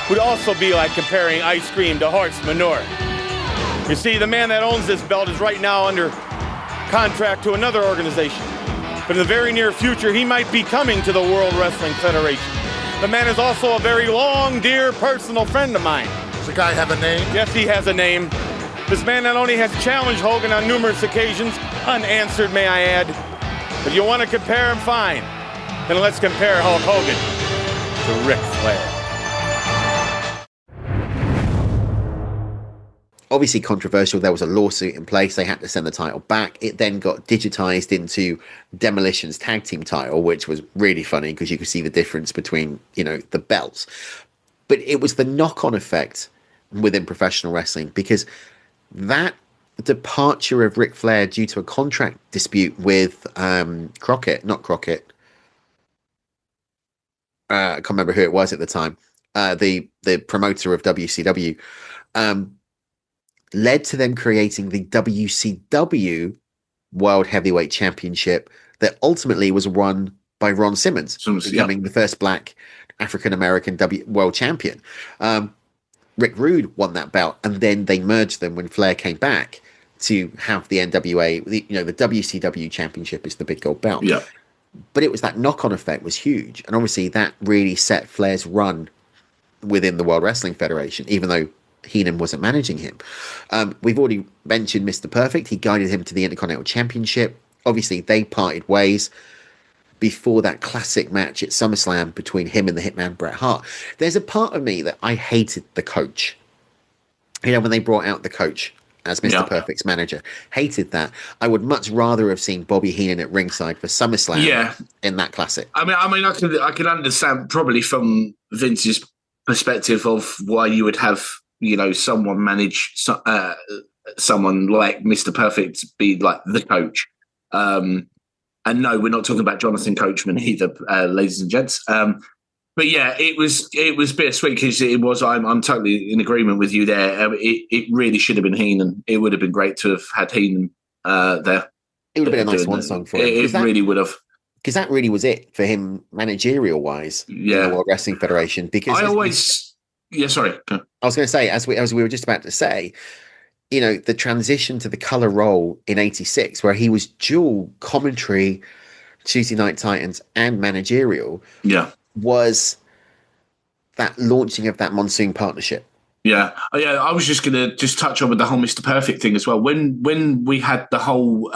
would also be like comparing ice cream to horse manure. You see, the man that owns this belt is right now under contract to another organization. But in the very near future, he might be coming to the World Wrestling Federation. The man is also a very long, dear, personal friend of mine. Does the guy have a name? Yes, he has a name. This man not only has challenged Hogan on numerous occasions, unanswered, may I add, but you want to compare him, fine. Then let's compare Hulk Hogan to Ric Flair. Obviously controversial. There was a lawsuit in place. They had to send the title back. It then got digitized into Demolition's tag team title, which was really funny because you could see the difference between, the belts. But it was the knock-on effect within professional wrestling, because that departure of Ric Flair due to a contract dispute with Crockett, not Crockett. I can't remember who it was at the time. The promoter of WCW. Led to them creating the WCW World Heavyweight Championship that ultimately was won by Ron Simmons, becoming the first black African-American World Champion. Rick Rude won that belt, and then they merged them when Flair came back to have the NWA, the WCW Championship is the big gold belt. Yeah. But it was that knock-on effect was huge. And obviously that really set Flair's run within the World Wrestling Federation, even though Heenan wasn't managing him. We've already mentioned Mr. Perfect. He guided him to the Intercontinental Championship. Obviously, they parted ways before that classic match at SummerSlam between him and the Hitman Bret Hart. There's a part of me that I hated the coach. When they brought out the coach as Mr. Perfect's manager. Hated that. I would much rather have seen Bobby Heenan at ringside for SummerSlam in that classic. I can understand probably from Vince's perspective of why you would have someone manage someone like Mr. Perfect be like the coach. And no, we're not talking about Jonathan Coachman either, ladies and gents. But yeah, it was bittersweet because it was. I'm totally in agreement with you there. It really should have been Heenan. It would have been great to have had Heenan there. It would have been a nice one song for him. It really would have. Because that really was it for him managerial wise in the World Wrestling Federation. Because I always. Yeah, sorry. I was going to say, as we were just about to say, the transition to the color role in '86, where he was dual commentary, Tuesday Night Titans, and managerial, was that launching of that Monsoon partnership. Yeah. Oh, yeah. I was just going to just touch on with the whole Mr. Perfect thing as well. When we had the whole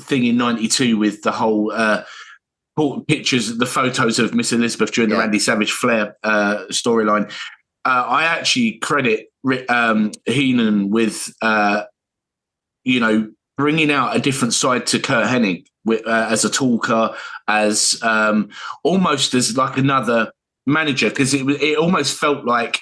thing in '92 with the whole pictures, the photos of Miss Elizabeth during the Randy Savage Flair storyline, I actually credit Heenan with, bringing out a different side to Kurt Hennig as a talker, as almost as like another manager, because it almost felt like,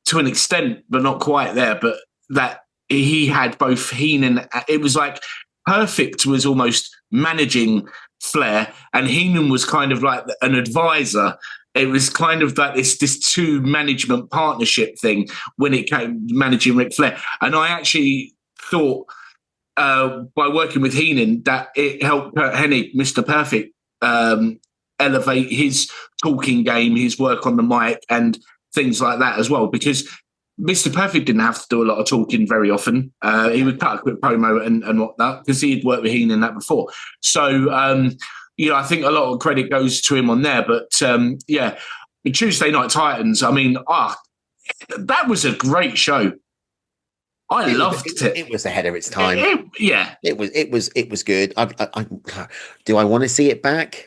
to an extent, but not quite there, but that he had both Heenan. It was like Perfect was almost managing Flair, and Heenan was kind of like an advisor. It was kind of like this two management partnership thing when it came managing Ric Flair. And I actually thought by working with Heenan that it helped Kurt Hennig, Mr. Perfect, elevate his talking game, his work on the mic, and things like that as well, because Mr. Perfect didn't have to do a lot of talking very often. He would cut a quick promo and whatnot, because he'd worked with Heenan that before. So, I think a lot of credit goes to him on there. But, Tuesday Night Titans, I mean, that was a great show. I loved it. It was ahead of its time. It was good. Do I want to see it back?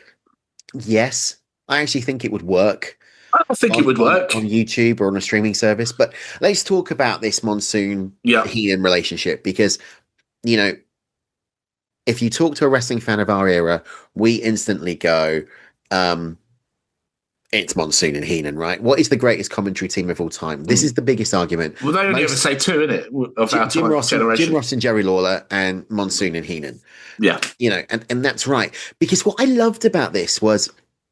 Yes. I actually think it would work. I think it would work on YouTube or on a streaming service. But let's talk about this Monsoon Heenan relationship, because, if you talk to a wrestling fan of our era, we instantly go, it's Monsoon and Heenan, right? What is the greatest commentary team of all time? This is the biggest argument. Well, they only ever say two, innit? Of our Jim Ross and Jerry Lawler, and Monsoon and Heenan. Yeah. And that's right. Because what I loved about this was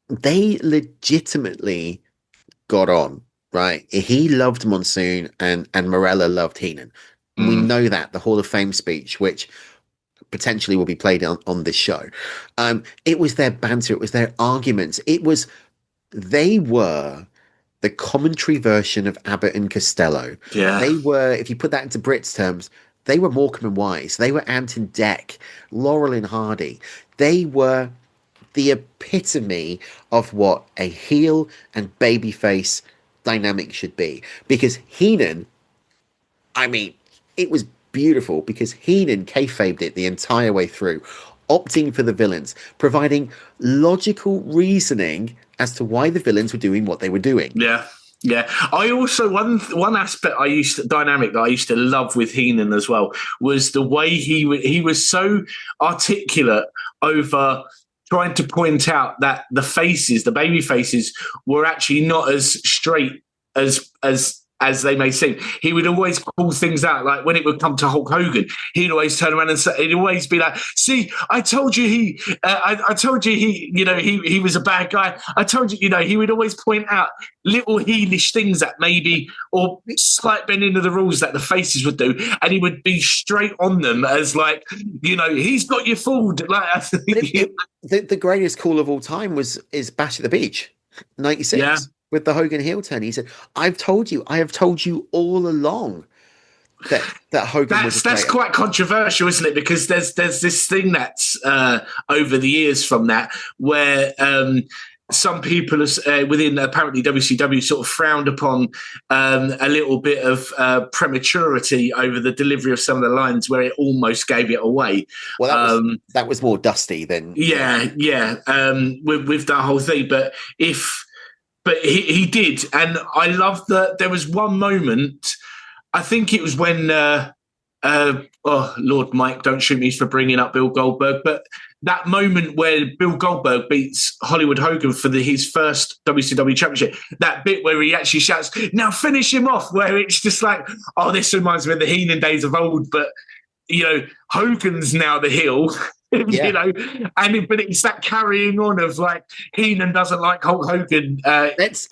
they legitimately got on, right? He loved Monsoon and Morella loved Heenan. We know that, the Hall of Fame speech, which potentially will be played on this show. It was their banter. It was their arguments. They were the commentary version of Abbott and Costello. Yeah. They were, if you put that into Brits terms, they were Morecambe and Wise. They were Anton Deck, Laurel and Hardy. They were the epitome of what a heel and babyface dynamic should be. Because Heenan, it was beautiful, because Heenan kayfabed it the entire way through, opting for the villains, providing logical reasoning as to why the villains were doing what they were doing. Yeah. Yeah, I also one aspect dynamic that I used to love with Heenan as well was the way he was so articulate over trying to point out that the baby faces, were actually not as straight as they may seem. He would always call things out, like when it would come to Hulk Hogan, he'd always turn around and say, he'd always be like, "See, I told you he was a bad guy. I told you, he would always point out little heelish things that maybe, or slight bending of the rules that the faces would do, and he would be straight on them as like, he's got you fooled." Like, the greatest call of all time is Bash at the Beach, 96. Yeah. With the Hogan heel turn, he said, I have told you all along that Hogan was a traitor. That's quite controversial, isn't it? Because there's this thing that's over the years from that, where some people within apparently WCW sort of frowned upon a little bit of prematurity over the delivery of some of the lines, where it almost gave it away. Well, that was more Dusty than... Yeah. With that whole thing. But he did, and I love that there was one moment, I think it was when, Lord Mike, don't shoot me for bringing up Bill Goldberg, but that moment where Bill Goldberg beats Hollywood Hogan for his first WCW championship, that bit where he actually shouts, "Now finish him off," where it's just like, oh, this reminds me of the Heenan days of old, but, Hogan's now the heel. Yeah. But it's that carrying on of like Heenan doesn't like Hulk Hogan. Let's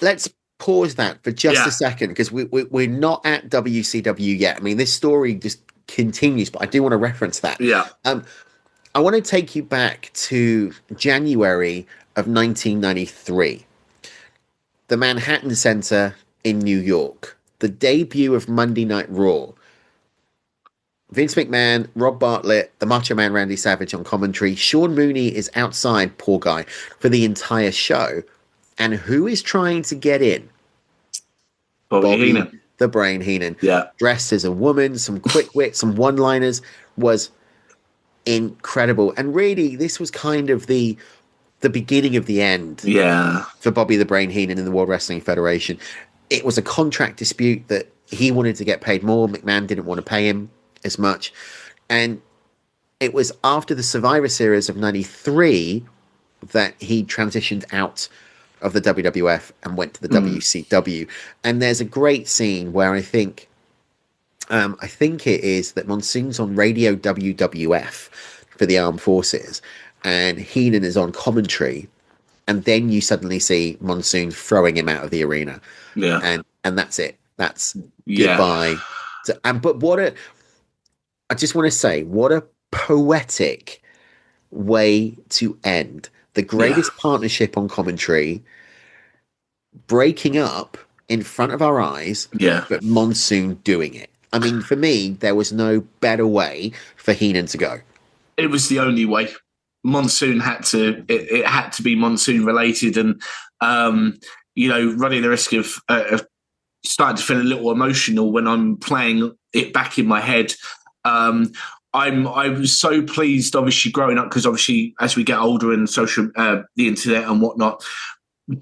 pause that for just a second, because we're not at WCW yet. I mean, this story just continues, but I do want to reference that. Yeah. I want to take you back to January of 1993, the Manhattan Center in New York, the debut of Monday Night Raw. Vince McMahon, Rob Bartlett, the Macho Man Randy Savage on commentary. Sean Mooney is outside, poor guy, for the entire show. And who is trying to get in? Bobby Heenan. The Brain Heenan. Yeah. Dressed as a woman, some quick wit, some one-liners, was incredible. And really, this was kind of the beginning of the end for Bobby the Brain Heenan in the World Wrestling Federation. It was a contract dispute that he wanted to get paid more. McMahon didn't want to pay him as much. And it was after the Survivor Series of 93 that he transitioned out of the WWF and went to the WCW. And there's a great scene where I think it is that Monsoon's on Radio WWF for the Armed Forces, and Heenan is on commentary, and then you suddenly see Monsoon throwing him out of the arena. Yeah. And that's it. That's goodbye. I just want to say, what a poetic way to end the greatest partnership on commentary, breaking up in front of our eyes, but Monsoon doing it. I mean, for me, there was no better way for Heenan to go. It was the only way. Monsoon had to. It had to be Monsoon related, and running the risk of starting to feel a little emotional when I'm playing it back in my head. I was so pleased, obviously, growing up, because obviously as we get older and social, the internet and whatnot,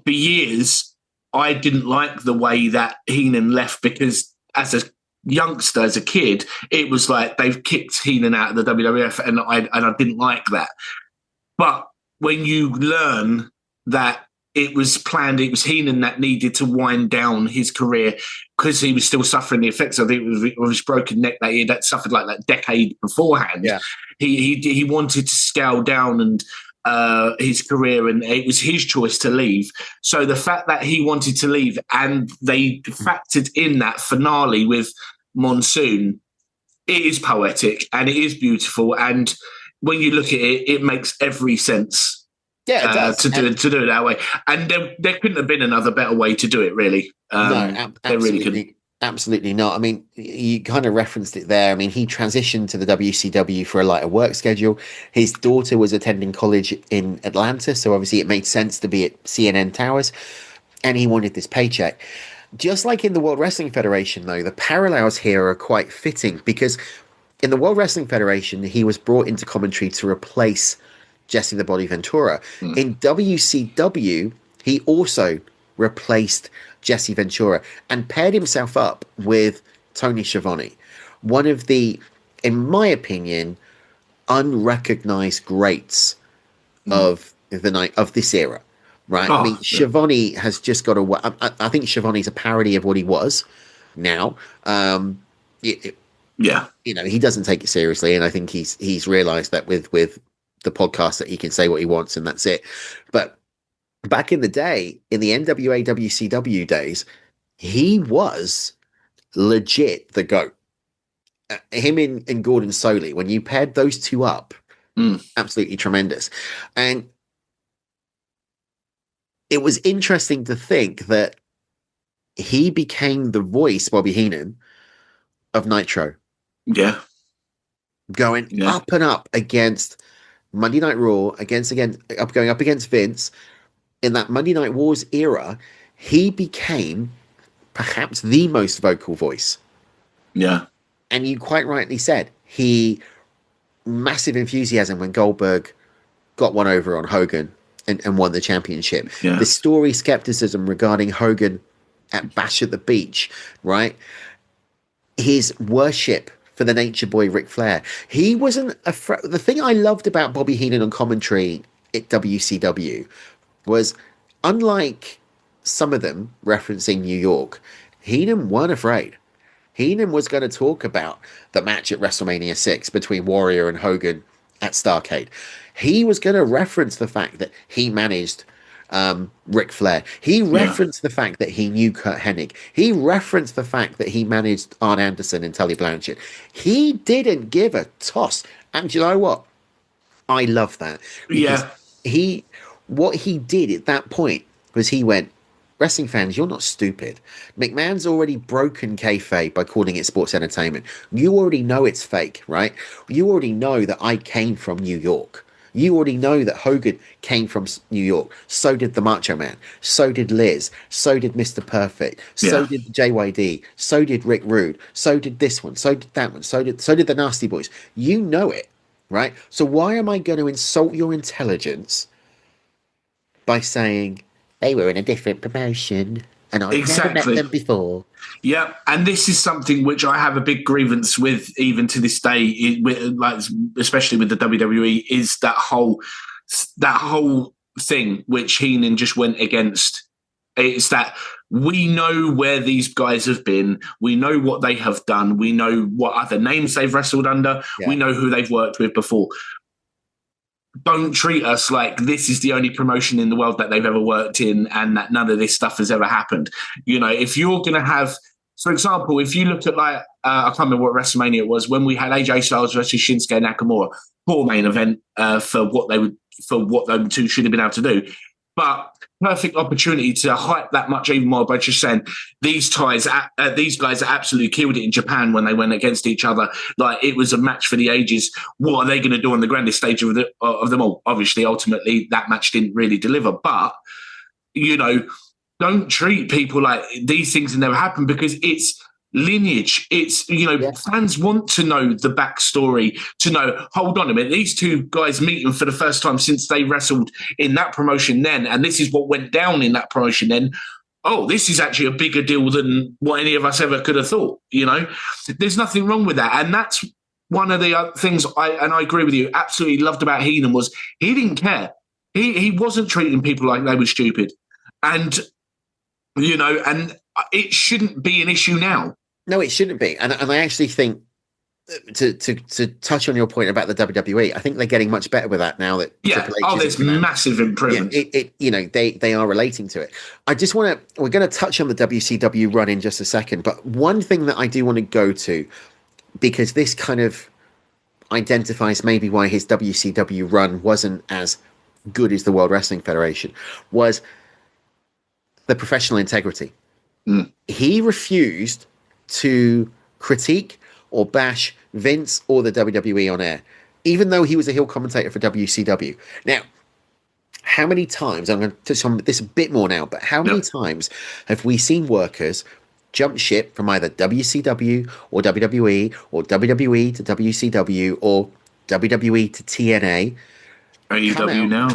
for years I didn't like the way that Heenan left, because as a youngster, as a kid, it was like they've kicked Heenan out of the WWF, and I didn't like that. But when you learn that it was planned, it was Heenan that needed to wind down his career because he was still suffering the effects of his broken neck that he had suffered like that decade beforehand. Yeah. He wanted to scale down and his career, and it was his choice to leave. So the fact that he wanted to leave and they factored in that finale with Monsoon, it is poetic and it is beautiful. And when you look at it, it makes every sense. Yeah, it does. To do it that way, and there couldn't have been another better way to do it. Really, no, absolutely not. I mean, you kind of referenced it there. I mean, he transitioned to the WCW for a lighter work schedule. His daughter was attending college in Atlanta, so obviously it made sense to be at CNN Towers, and he wanted this paycheck. Just like in the World Wrestling Federation, though, the parallels here are quite fitting, because in the World Wrestling Federation, he was brought into commentary to replace Jesse the Body Ventura. In WCW, he also replaced Jesse Ventura and paired himself up with Tony Schiavone, one of the, in my opinion, unrecognized greats of the night of this era. Right? I mean, Schiavone has just got a. I think Schiavone's a parody of what he was now. He doesn't take it seriously, and I think he's realized that with the podcast that he can say what he wants and that's it. But back in the day, in the NWA WCW days, he was legit the GOAT. Him and Gordon Soley, when you paired those two up, absolutely tremendous. And it was interesting to think that he became the voice, Bobby Heenan, of Nitro. Yeah. Going up and up against Monday Night Raw, going up against Vince. In that Monday Night Wars era, he became perhaps the most vocal voice. Yeah. And you quite rightly said, massive enthusiasm when Goldberg got one over on Hogan and won the championship. Yeah. The story skepticism regarding Hogan at Bash at the Beach, right? His worship for the Nature Boy Ric Flair. He wasn't afraid. The thing I loved about Bobby Heenan on commentary at WCW was, unlike some of them referencing New York, Heenan weren't afraid. Heenan was going to talk about the match at WrestleMania 6 between Warrior and Hogan at Starrcade. He was going to reference the fact that he managed Ric Flair. He referenced the fact that he knew Kurt Hennig. He referenced the fact that he managed Arn Anderson and Tully Blanchard. He didn't give a toss. And you know what? I love that. Because what he did at that point was he went, wrestling fans, you're not stupid. McMahon's already broken kayfabe by calling it sports entertainment. You already know it's fake, right? You already know that I came from New York. You already know that Hogan came from New York. So did the Macho Man. So did Liz. So did Mr. Perfect. So Yeah. did JYD. So did Rick Rude. So did this one. So did that one. So did the Nasty Boys. You know it, right? So why am I going to insult your intelligence by saying they were in a different promotion and I've never met Exactly. them before? Yeah, and this is something which I have a big grievance with, even to this day, like especially with the WWE, is that whole thing which Heenan just went against. It's that we know where these guys have been, we know what they have done, we know what other names they've wrestled under, we know who they've worked with before. Don't treat us like this is the only promotion in the world that they've ever worked in and that none of this stuff has ever happened. You know, if you're going to have, for example, if you look at like, I can't remember what WrestleMania it was, when we had AJ Styles versus Shinsuke Nakamura, poor main event for what them two should have been able to do. But perfect opportunity to hype that much even more by just saying these guys absolutely killed it in Japan when they went against each other. Like it was a match for the ages. What are they going to do on the grandest stage of them all? Obviously, ultimately, that match didn't really deliver. But you know, don't treat people like these things have never happened, because it's lineage. It's, you know, fans want to know the backstory, to know, hold on a minute, these two guys meeting for the first time since they wrestled in that promotion then, and this is what went down in that promotion then. Oh, this is actually a bigger deal than what any of us ever could have thought. You know, there's nothing wrong with that. And that's one of the things I agree with you, absolutely loved about Heenan was he didn't care. He wasn't treating people like they were stupid. And, you know, and it shouldn't be an issue now. No, it shouldn't be. And I actually think, to touch on your point about the WWE, I think they're getting much better with that now that Triple H there's massive improvement. You know, they are relating to it. I just want to, we're going to touch on the WCW run in just a second, but one thing that I do want to go to, because this kind of identifies maybe why his WCW run wasn't as good as the World Wrestling Federation, was the professional integrity. He refused to critique or bash Vince or the WWE on air, even though he was a heel commentator for WCW. Now, how many times, I'm going to touch on this a bit more now, but how many times have we seen workers jump ship from either WCW or WWE or WWE to WCW or WWE to TNA? AEW now,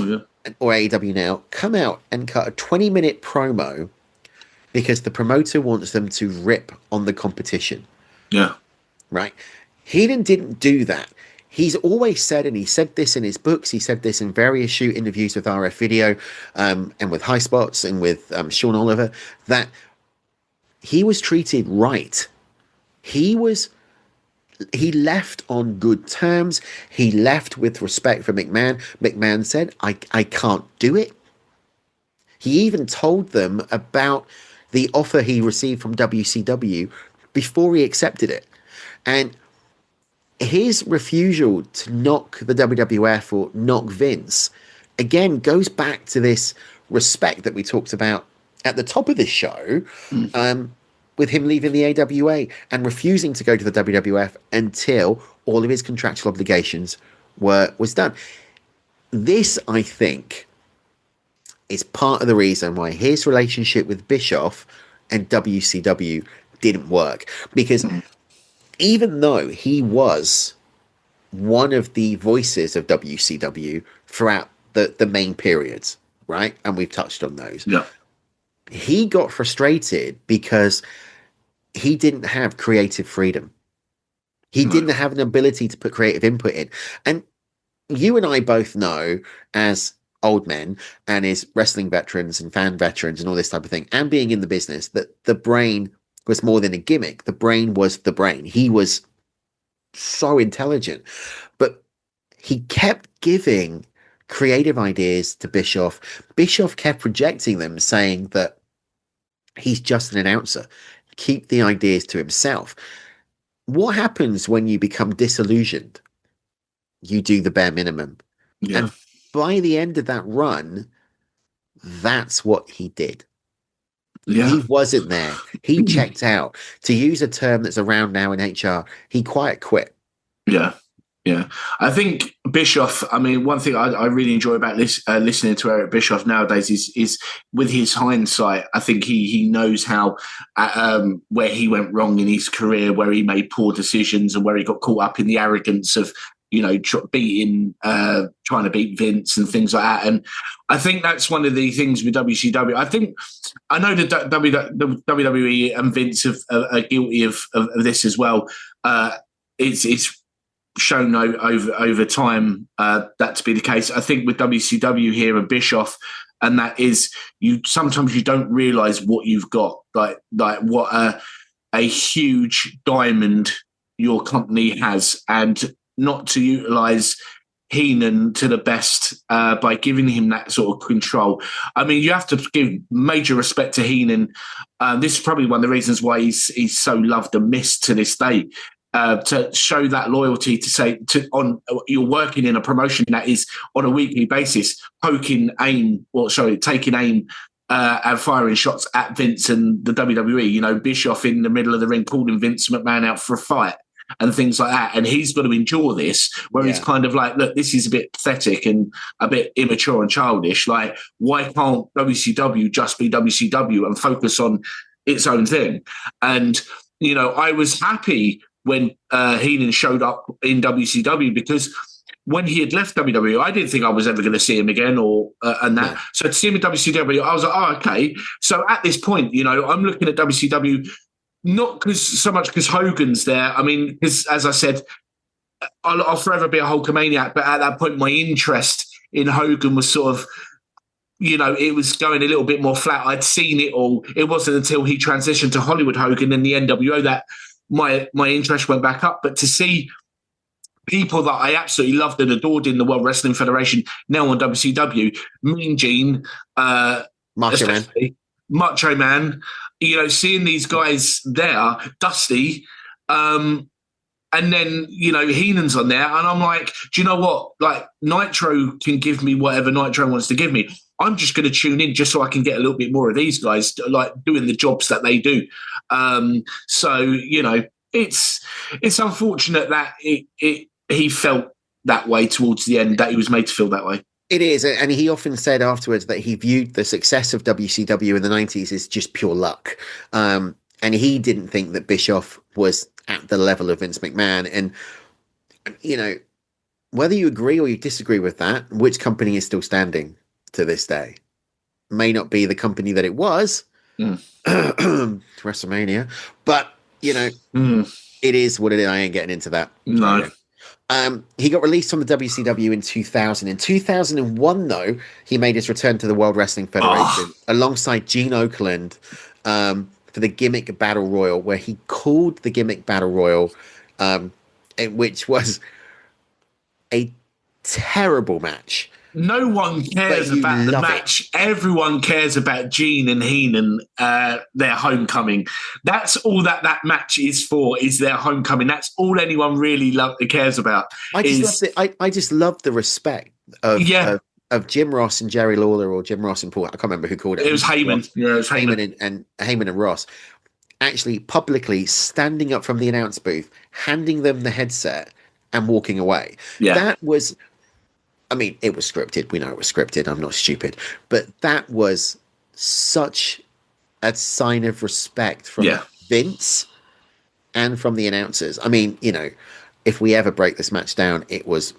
or AEW now, come out and cut a 20-minute promo because the promoter wants them to rip on the competition. Yeah. Right? Heenan didn't do that. He's always said, and he said this in his books, he said this in various shoot interviews with RF Video, and with High Spots and with Sean Oliver, that he was treated right. He left on good terms. He left with respect for McMahon. McMahon said, I can't do it. He even told them about the offer he received from WCW before he accepted it. And his refusal to knock the WWF or knock Vince, again, goes back to this respect that we talked about at the top of this show, with him leaving the AWA and refusing to go to the WWF until all of his contractual obligations was done. This, I think, is part of the reason why his relationship with Bischoff and WCW didn't work. Because even though he was one of the voices of WCW throughout the main periods, right? And we've touched on those. Yeah. He got frustrated because he didn't have creative freedom. He didn't have an ability to put creative input in. And you and I both know, as old men and as wrestling veterans and fan veterans and all this type of thing, and being in the business, that the brain was more than a gimmick. The brain was the brain. He was so intelligent, but he kept giving creative ideas to Bischoff. Bischoff kept rejecting them, saying that he's just an announcer. Keep the ideas to himself. What happens when you become disillusioned? You do the bare minimum. Yeah. And by the end of that run, that's what he did. Yeah. He wasn't there. He checked out. To use a term that's around now in HR, he quiet quit. Yeah. Yeah, I think Bischoff. I mean, one thing I really enjoy about this listening to Eric Bischoff nowadays is with his hindsight. I think he knows how where he went wrong in his career, where he made poor decisions, and where he got caught up in the arrogance of trying to beat Vince and things like that. And I think that's one of the things with WCW. I know the WWE and Vince are guilty of this as well. It's shown over time that to be the case. I think with WCW here and Bischoff, and that is sometimes you don't realise what you've got, like what a huge diamond your company has, and not to utilise Heenan to the best by giving him that sort of control. I mean, you have to give major respect to Heenan. This is probably one of the reasons why he's so loved and missed to this day. To show that loyalty, you're working in a promotion that is on a weekly basis, taking aim and firing shots at Vince and the WWE. Bischoff in the middle of the ring calling Vince McMahon out for a fight and things like that, and he's got to endure this. Where he's kind of like, look, this is a bit pathetic and a bit immature and childish. Like, why can't WCW just be WCW and focus on its own thing? And I was happy when Heenan showed up in WCW, because when he had left WWE, I didn't think I was ever going to see him again and that. Yeah. So to see him in WCW, I was like, oh, okay. So at this point, I'm looking at WCW not so much because Hogan's there. I mean, because as I said, I'll forever be a Hulkamaniac, but at that point, my interest in Hogan was sort of, it was going a little bit more flat. I'd seen it all. It wasn't until he transitioned to Hollywood Hogan and the NWO that my interest went back up. But to see people that I absolutely loved and adored in the World Wrestling Federation now on WCW, Mean Gene, Macho Man, seeing these guys there, Dusty, and then, Heenan's on there, and I'm like, do you know what? Like, Nitro can give me whatever Nitro wants to give me. I'm just going to tune in just so I can get a little bit more of these guys, like, doing the jobs that they do. So, it's unfortunate that he felt that way towards the end, that he was made to feel that way. It is, and he often said afterwards that he viewed the success of WCW in the 90s as just pure luck. And he didn't think that Bischoff was at the level of Vince McMahon. And, whether you agree or you disagree with that, which company is still standing to this day? May not be the company that it was, WrestleMania, but, it is what it is. I ain't getting into that. No. He got released from the WCW in 2000. In 2001, though, he made his return to the World Wrestling Federation alongside Gene Okerlund for the Gimmick Battle Royal, where he called the Gimmick Battle Royal, which was a terrible match. No one cares about the match. Everyone cares about Gene and Heenan, their homecoming. That's all that match is for, is their homecoming. That's all anyone really cares about. I just love the respect of Jim Ross and Jerry Lawler, or Jim Ross and Paul. I can't remember who called it. It was Heyman. Yeah, it was Heyman. Heyman and Ross actually publicly standing up from the announce booth, handing them the headset and walking away. Yeah. That was... I mean, it was scripted. We know it was scripted. I'm not stupid. But that was such a sign of respect from Vince and from the announcers. I mean, if we ever break this match down, it was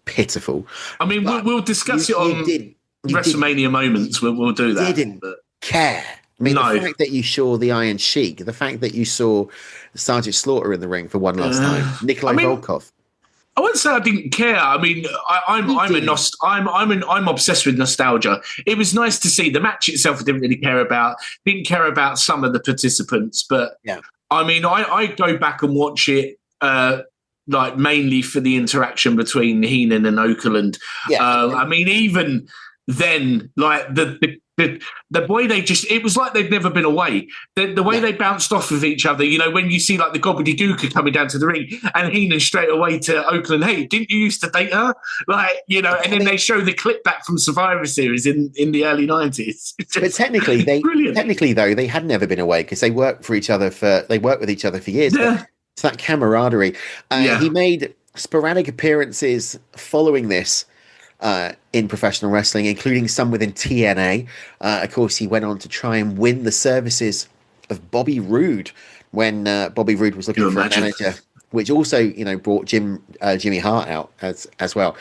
pitiful. I mean, we'll discuss it on WrestleMania moments. We'll do that. Didn't care. I mean, the fact that you saw the Iron Sheik, the fact that you saw Sergeant Slaughter in the ring for one last time, Nikolai Volkov. I wouldn't say I didn't care. I mean, I'm obsessed with nostalgia. It was nice to see the match itself. I didn't really care about. Didn't care about some of the participants, but I mean, I go back and watch it like mainly for the interaction between Heenan and Okerlund. I mean, even then, like the way they it was like they'd never been away. The way they bounced off of each other, when you see like the gobbledygooker coming down to the ring and Heenan straight away to Okerlund, hey, didn't you used to date her? Like, and then they show the clip back from Survivor Series in the early 90s. But technically though, they had never been away because they worked with each other for years. Yeah. It's that camaraderie. He made sporadic appearances following this in professional wrestling, including some within TNA. Of course, he went on to try and win the services of Bobby Roode when Bobby Roode was looking for a manager, which also, brought Jimmy Hart out as well.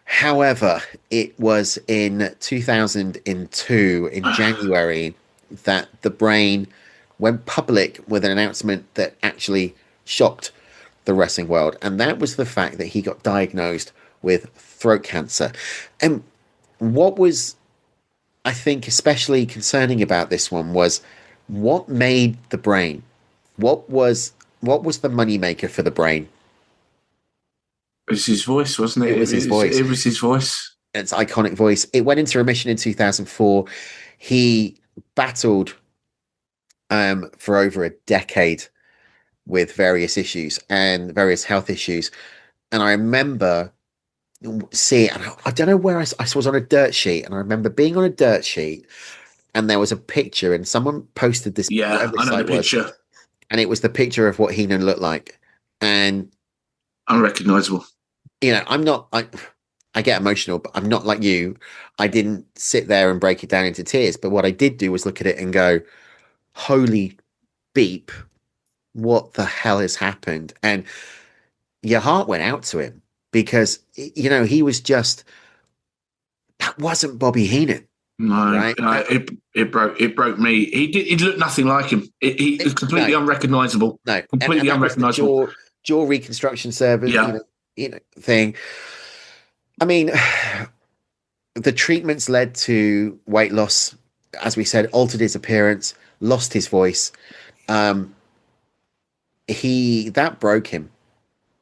However, it was in 2002, in January, that the Brain went public with an announcement that actually shocked the wrestling world, and that was the fact that he got diagnosed with throat cancer. And what was, I think, especially concerning about this one was what made the Brain. What was the moneymaker for the Brain? It was his voice, wasn't it? It was his voice. It was his voice. It's iconic voice. It went into remission in 2004. He battled for over a decade with various issues and various health issues. And I remember seeing, I don't know where I was on a dirt sheet, and I remember being on a dirt sheet, and there was a picture, and someone posted this. Yeah, I know the picture. And it was the picture of what Heenan looked like. And unrecognizable. I get emotional, but I'm not like you. I didn't sit there and break it down into tears. But what I did do was look at it and go, holy beep, what the hell has happened? And your heart went out to him because, he was just, that wasn't Bobby Heenan. No, right? It broke me. He looked nothing like him. He was completely unrecognizable. No, completely unrecognizable. Jaw reconstruction service, thing. I mean, the treatments led to weight loss, as we said, altered his appearance, lost his voice. That broke him.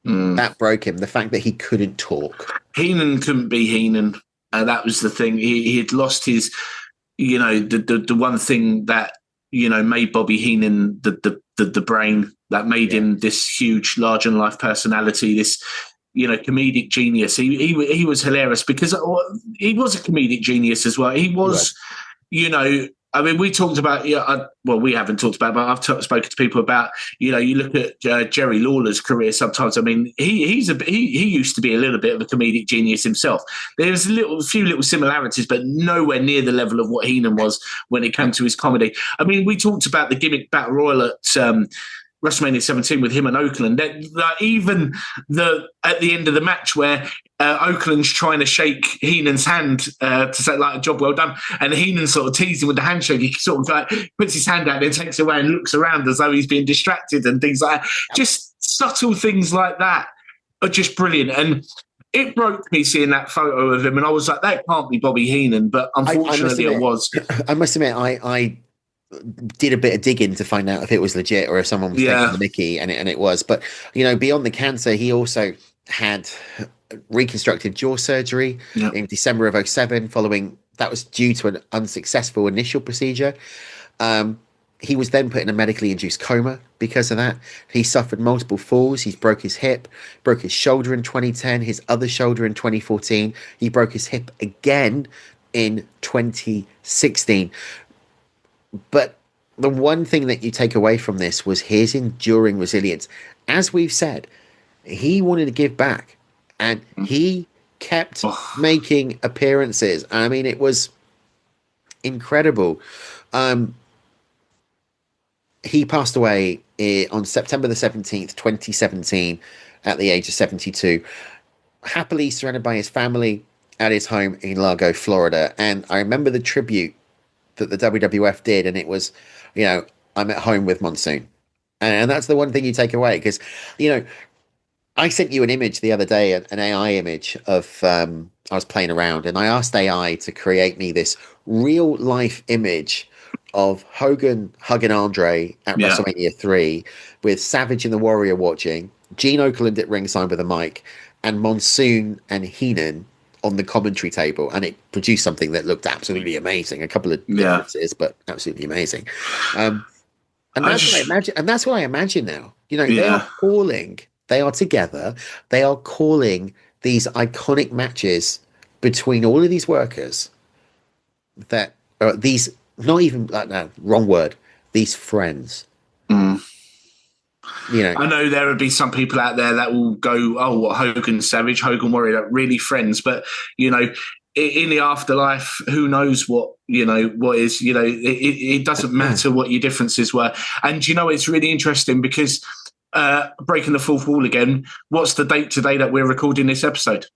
That broke him. The fact that he couldn't talk. Heenan couldn't be Heenan. That was the thing. He had lost his, the one thing that, made Bobby Heenan the Brain, that made him this huge, larger than life personality, this, comedic genius. He was hilarious because he was a comedic genius as well. He was, we talked about, we haven't talked about, but I've spoken to people about, you look at Jerry Lawler's career sometimes. I mean, he used to be a little bit of a comedic genius himself. There's a few little similarities, but nowhere near the level of what Heenan was when it came to his comedy. I mean, we talked about the gimmick battle royal at WrestleMania 17 with him and Oakland. Even at the end of the match where Oakland's trying to shake Heenan's hand to say like a job well done, and Heenan sort of teasing with the handshake, he sort of like puts his hand out and then takes it away and looks around as though he's being distracted and things like that. Just subtle things like that are just brilliant. And it broke me seeing that photo of him, and I was like, that can't be Bobby Heenan, but unfortunately it was. I must admit, I did a bit of digging to find out if it was legit or if someone was taking the mickey, and it was. But beyond the cancer, he also had reconstructive jaw surgery in December of 2007. Following that was due to an unsuccessful initial procedure. He was then put in a medically induced coma because of that. He suffered multiple falls. He broke his hip, broke his shoulder in 2010, his other shoulder in 2014. He broke his hip again in 2016. But the one thing that you take away from this was his enduring resilience. As we've said, he wanted to give back, and he kept making appearances. I mean, it was incredible. He passed away on September the 17th, 2017, at the age of 72, happily surrounded by his family at his home in Largo, Florida. And I remember the tribute that the WWF did, and it was, I'm at home with Monsoon. And that's the one thing you take away, because, I sent you an image the other day, an AI image of, I was playing around, and I asked AI to create me this real life image of Hogan hugging Andre at WrestleMania 3, with Savage and the Warrior watching, Gene Okerlund at ringside with a mic, and Monsoon and Heenan on the commentary table, and it produced something that looked absolutely amazing. A couple of differences, but absolutely amazing. And that's what I imagine. And that's what I imagine now. They are together. They are calling these iconic matches between all of these workers. That are these, not even wrong word. These friends. I know there would be some people out there that will go, "Oh, what Hogan Savage, Hogan Warrior, really friends?" But in the afterlife, who knows what what is? It doesn't matter what your differences were. And it's really interesting because breaking the fourth wall again. What's the date today that we're recording this episode?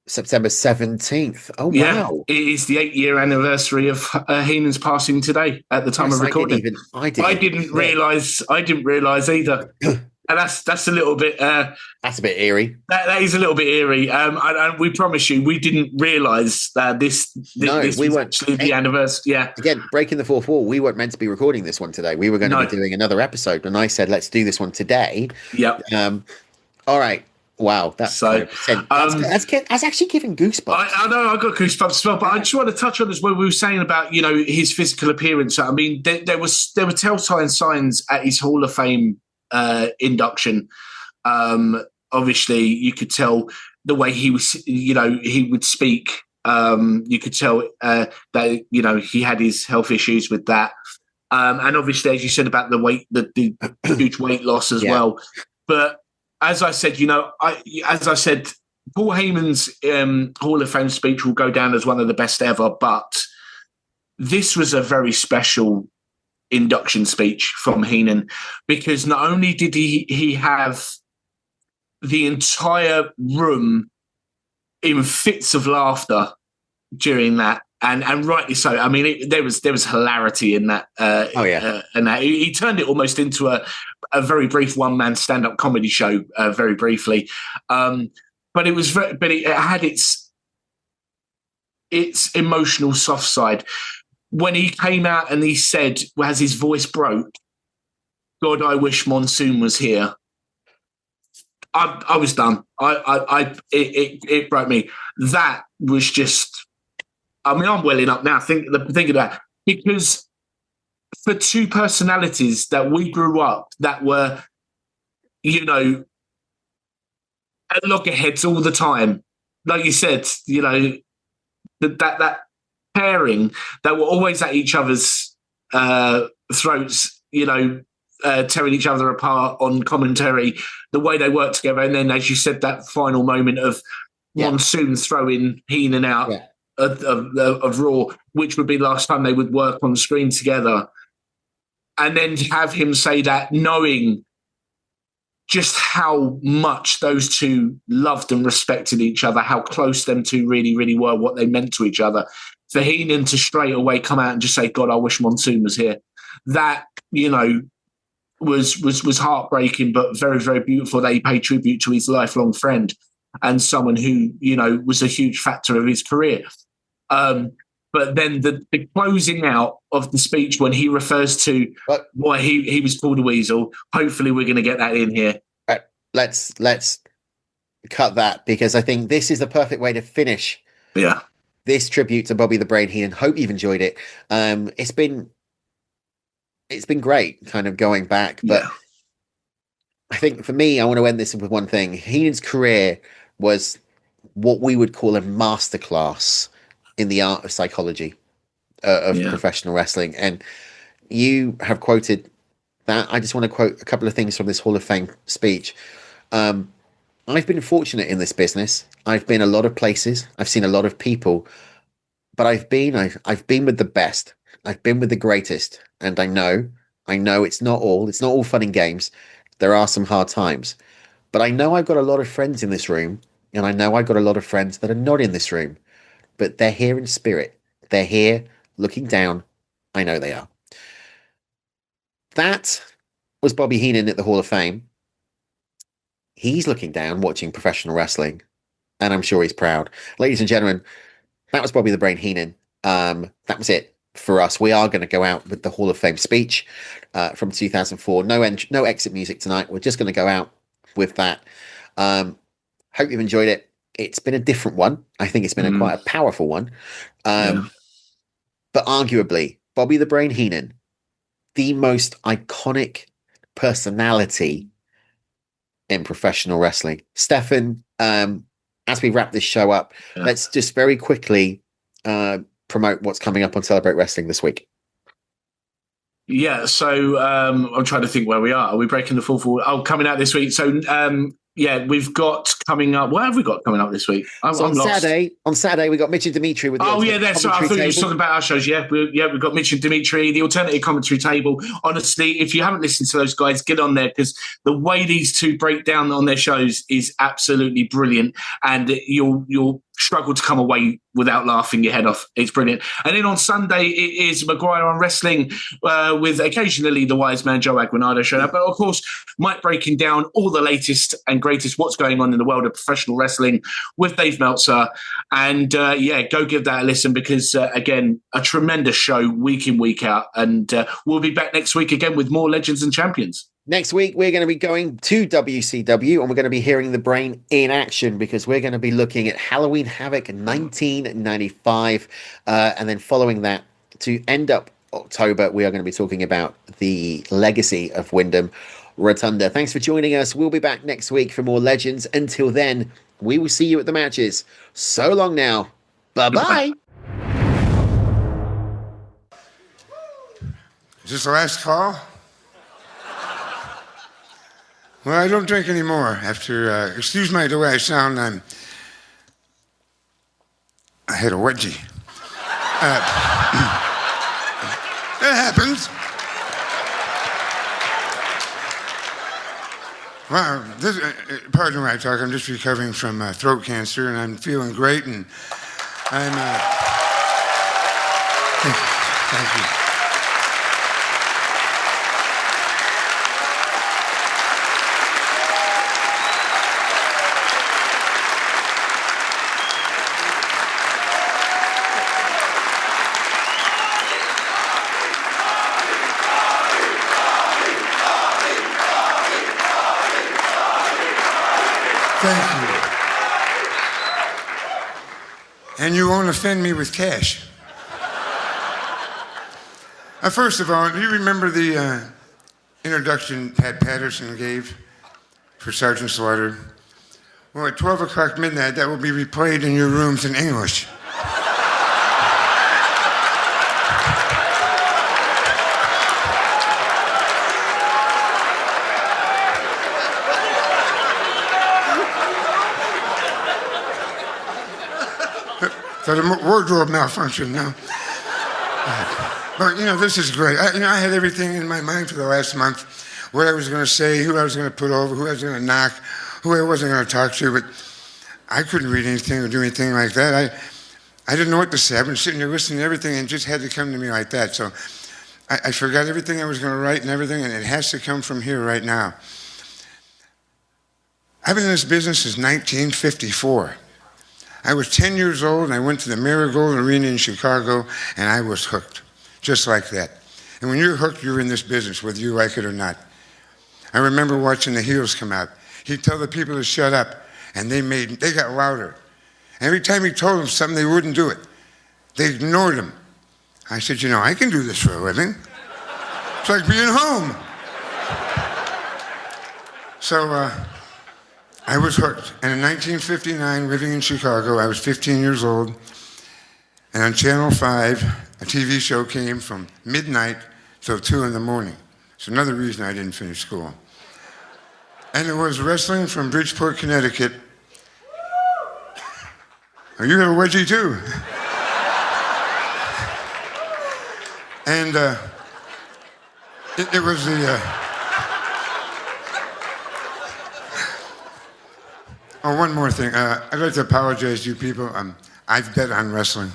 September 17th. Oh, yeah, wow. It is the 8-year anniversary of Heenan's passing today at the time of recording. I didn't realise either. And that's a little bit... that's a bit eerie. That is a little bit eerie. And we promise you, we didn't realise that this was actually the anniversary. Yeah. Again, breaking the fourth wall, we weren't meant to be recording this one today. We were going to be doing another episode. And I said, let's do this one today. Yep. All right. Wow, that's actually giving goosebumps. I know, I got goosebumps as well, but I just want to touch on this when we were saying about his physical appearance. I mean, there were telltale signs at his Hall of Fame induction. Obviously, you could tell the way he was, he would speak. You could tell that he had his health issues with that, and obviously, as you said about the weight, the huge weight loss as well, but. As I said, Paul Heyman's Hall of Fame speech will go down as one of the best ever, but this was a very special induction speech from Heenan because not only did he have the entire room in fits of laughter during that, and rightly so. I mean, there was hilarity in that. And that he turned it almost into a very brief one-man stand-up comedy show, very briefly. But it had its emotional soft side when he came out and he said, as his voice broke, "God, I wish Monsoon was here." I was done. It broke me. That was just. I mean, I'm welling up now thinking of that because for two personalities that we grew up that were, at loggerheads all the time, like you said, that pairing that were always at each other's throats, tearing each other apart on commentary, the way they worked together, and then, as you said, that final moment of Monsoon throwing Heenan out. Yeah. Of Raw, which would be the last time they would work on screen together. And then to have him say that, knowing just how much those two loved and respected each other, how close them two really, really were, what they meant to each other. For Heenan to straight away come out and just say, "God, I wish Monsoon was here." That, was heartbreaking, but very, very beautiful that he paid tribute to his lifelong friend and someone who, was a huge factor of his career. But then the closing out of the speech when he refers to why he was called a weasel, hopefully we're going to get that in here. Let's cut that because I think this is the perfect way to finish this tribute to Bobby the Brain Heenan. Hope you've enjoyed it. It's been great kind of going back, but I think for me, I want to end this with one thing. Heenan's career was what we would call a masterclass in the art of psychology of professional wrestling. And you have quoted that. I just want to quote a couple of things from this Hall of Fame speech. I've been fortunate in this business. I've been a lot of places. I've seen a lot of people, but I've been with the best. I've been with the greatest. And I know it's not all fun and games. There are some hard times, but I know I've got a lot of friends in this room, and I know I've got a lot of friends that are not in this room. But they're here in spirit. They're here looking down. I know they are. That was Bobby Heenan at the Hall of Fame. He's looking down watching professional wrestling, and I'm sure he's proud. Ladies and gentlemen, that was Bobby the Brain Heenan. That was it for us. We are going to go out with the Hall of Fame speech from 2004. No exit music tonight. We're just going to go out with that. Hope you've enjoyed it. It's been a different one. I think it's been quite a powerful one. But arguably, Bobby the Brain Heenan, the most iconic personality in professional wrestling. Stefan, as we wrap this show up, let's just very quickly promote what's coming up on Celebrate Wrestling this week. Yeah, so I'm trying to think where we are. Are we breaking the fourth wall? Oh, coming out this week. So yeah, we've got coming up. What have we got coming up this week? I'm on lost. Saturday, we got Mitch and Dimitri with the Yeah, that's right. I thought you were table. talking about our shows. Yeah, we've got Mitch and Dimitri, the alternative commentary table. Honestly, if you haven't listened to those guys, get on there because the way these two break down on their shows is absolutely brilliant, and you'll struggle to come away without laughing your head off. It's brilliant. And then on Sunday, it is Maguire on Wrestling with occasionally the wise man Joe Aguinaldo showing up. But of course, Mike breaking down all the latest and greatest what's going on in the world of professional wrestling with Dave Meltzer. And go give that a listen because, again, a tremendous show week in, week out. And we'll be back next week again with more Legends and Champions. Next week, we're going to be going to WCW and we're going to be hearing the Brain in action because we're going to be looking at Halloween Havoc 1995. And then following that, to end up October, we are going to be talking about the legacy of Wyndham Rotunda. Thanks for joining us. We'll be back next week for more Legends. Until then, we will see you at the matches. So long now. Bye-bye. Is this the last call? Well, I don't drink anymore after, excuse my the way I sound, I had a wedgie. It happens. Wow, pardon when I talk, I'm just recovering from throat cancer and I'm feeling great and I'm, thank you. Thank you. And you won't offend me with cash. First of all, do you remember the introduction Pat Patterson gave for Sergeant Slaughter? Well, at 12 o'clock midnight, that will be replayed in your rooms in English. So the wardrobe malfunction now. But, this is great. I had everything in my mind for the last month, what I was going to say, who I was going to put over, who I was going to knock, who I wasn't going to talk to, but I couldn't read anything or do anything like that. I didn't know what to say. I've been sitting there listening to everything and it just had to come to me like that. So I forgot everything I was going to write and everything, and it has to come from here right now. I've been in this business since 1954. I was 10 years old and I went to the Marigold Arena in Chicago and I was hooked, just like that. And when you're hooked, you're in this business, whether you like it or not. I remember watching the heels come out. He'd tell the people to shut up and they got louder. And every time he told them something, they wouldn't do it. They ignored him. I said, I can do this for a living. It's like being home. So, I was hooked. And in 1959, living in Chicago, I was 15 years old. And on Channel 5, a TV show came from midnight till 2 in the morning. It's another reason I didn't finish school. And it was wrestling from Bridgeport, Connecticut. Oh, you got a wedgie too. And it was the... Oh, one more thing. I'd like to apologize to you people. I've bet on wrestling.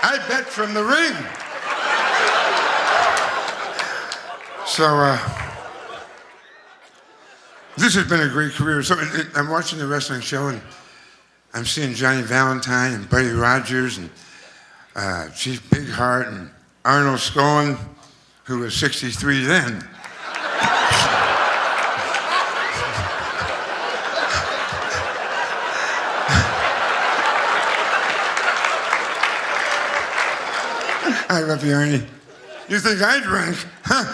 I bet from the ring. So, this has been a great career. So, I'm watching the wrestling show, and I'm seeing Johnny Valentine and Buddy Rogers and Chief Big Heart and Arnold Scohen, who was 63 then. I love you, Ernie. You think I drank? Huh?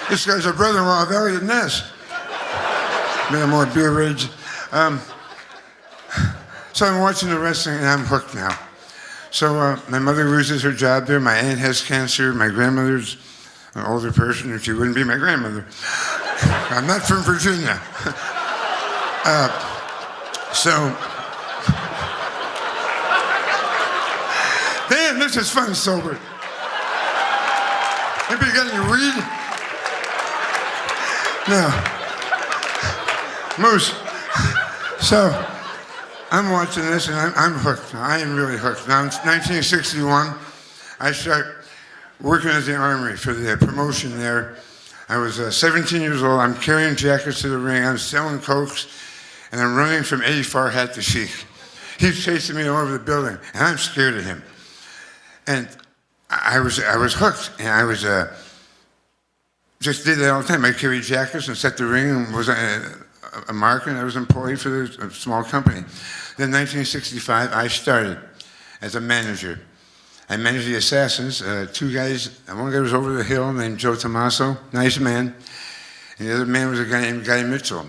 This guy's a brother-in-law of Elliot Ness. No more beer rage. So I'm watching the wrestling and I'm hooked now. So my mother loses her job there. My aunt has cancer. My grandmother's an older person, and she wouldn't be my grandmother. I'm not from Virginia. Damn, this is fun sober. Anybody got any weed? No. Moose. So I'm watching this and I'm hooked. I am really hooked. Now, in 1961, I start working at the Armory for the promotion there. I was 17 years old. I'm carrying jackets to the ring. I'm selling Cokes, and I'm running from Eddie Farhat to Sheik. He's chasing me all over the building, and I'm scared of him. And I was hooked, and I was just did that all the time. I carried jackets and set the ring, and was a marker, and I was an employee for a small company. Then in 1965, I started as a manager. I managed the Assassins, two guys. One guy was over the hill named Joe Tommaso, nice man. And the other man was a guy named Guy Mitchell,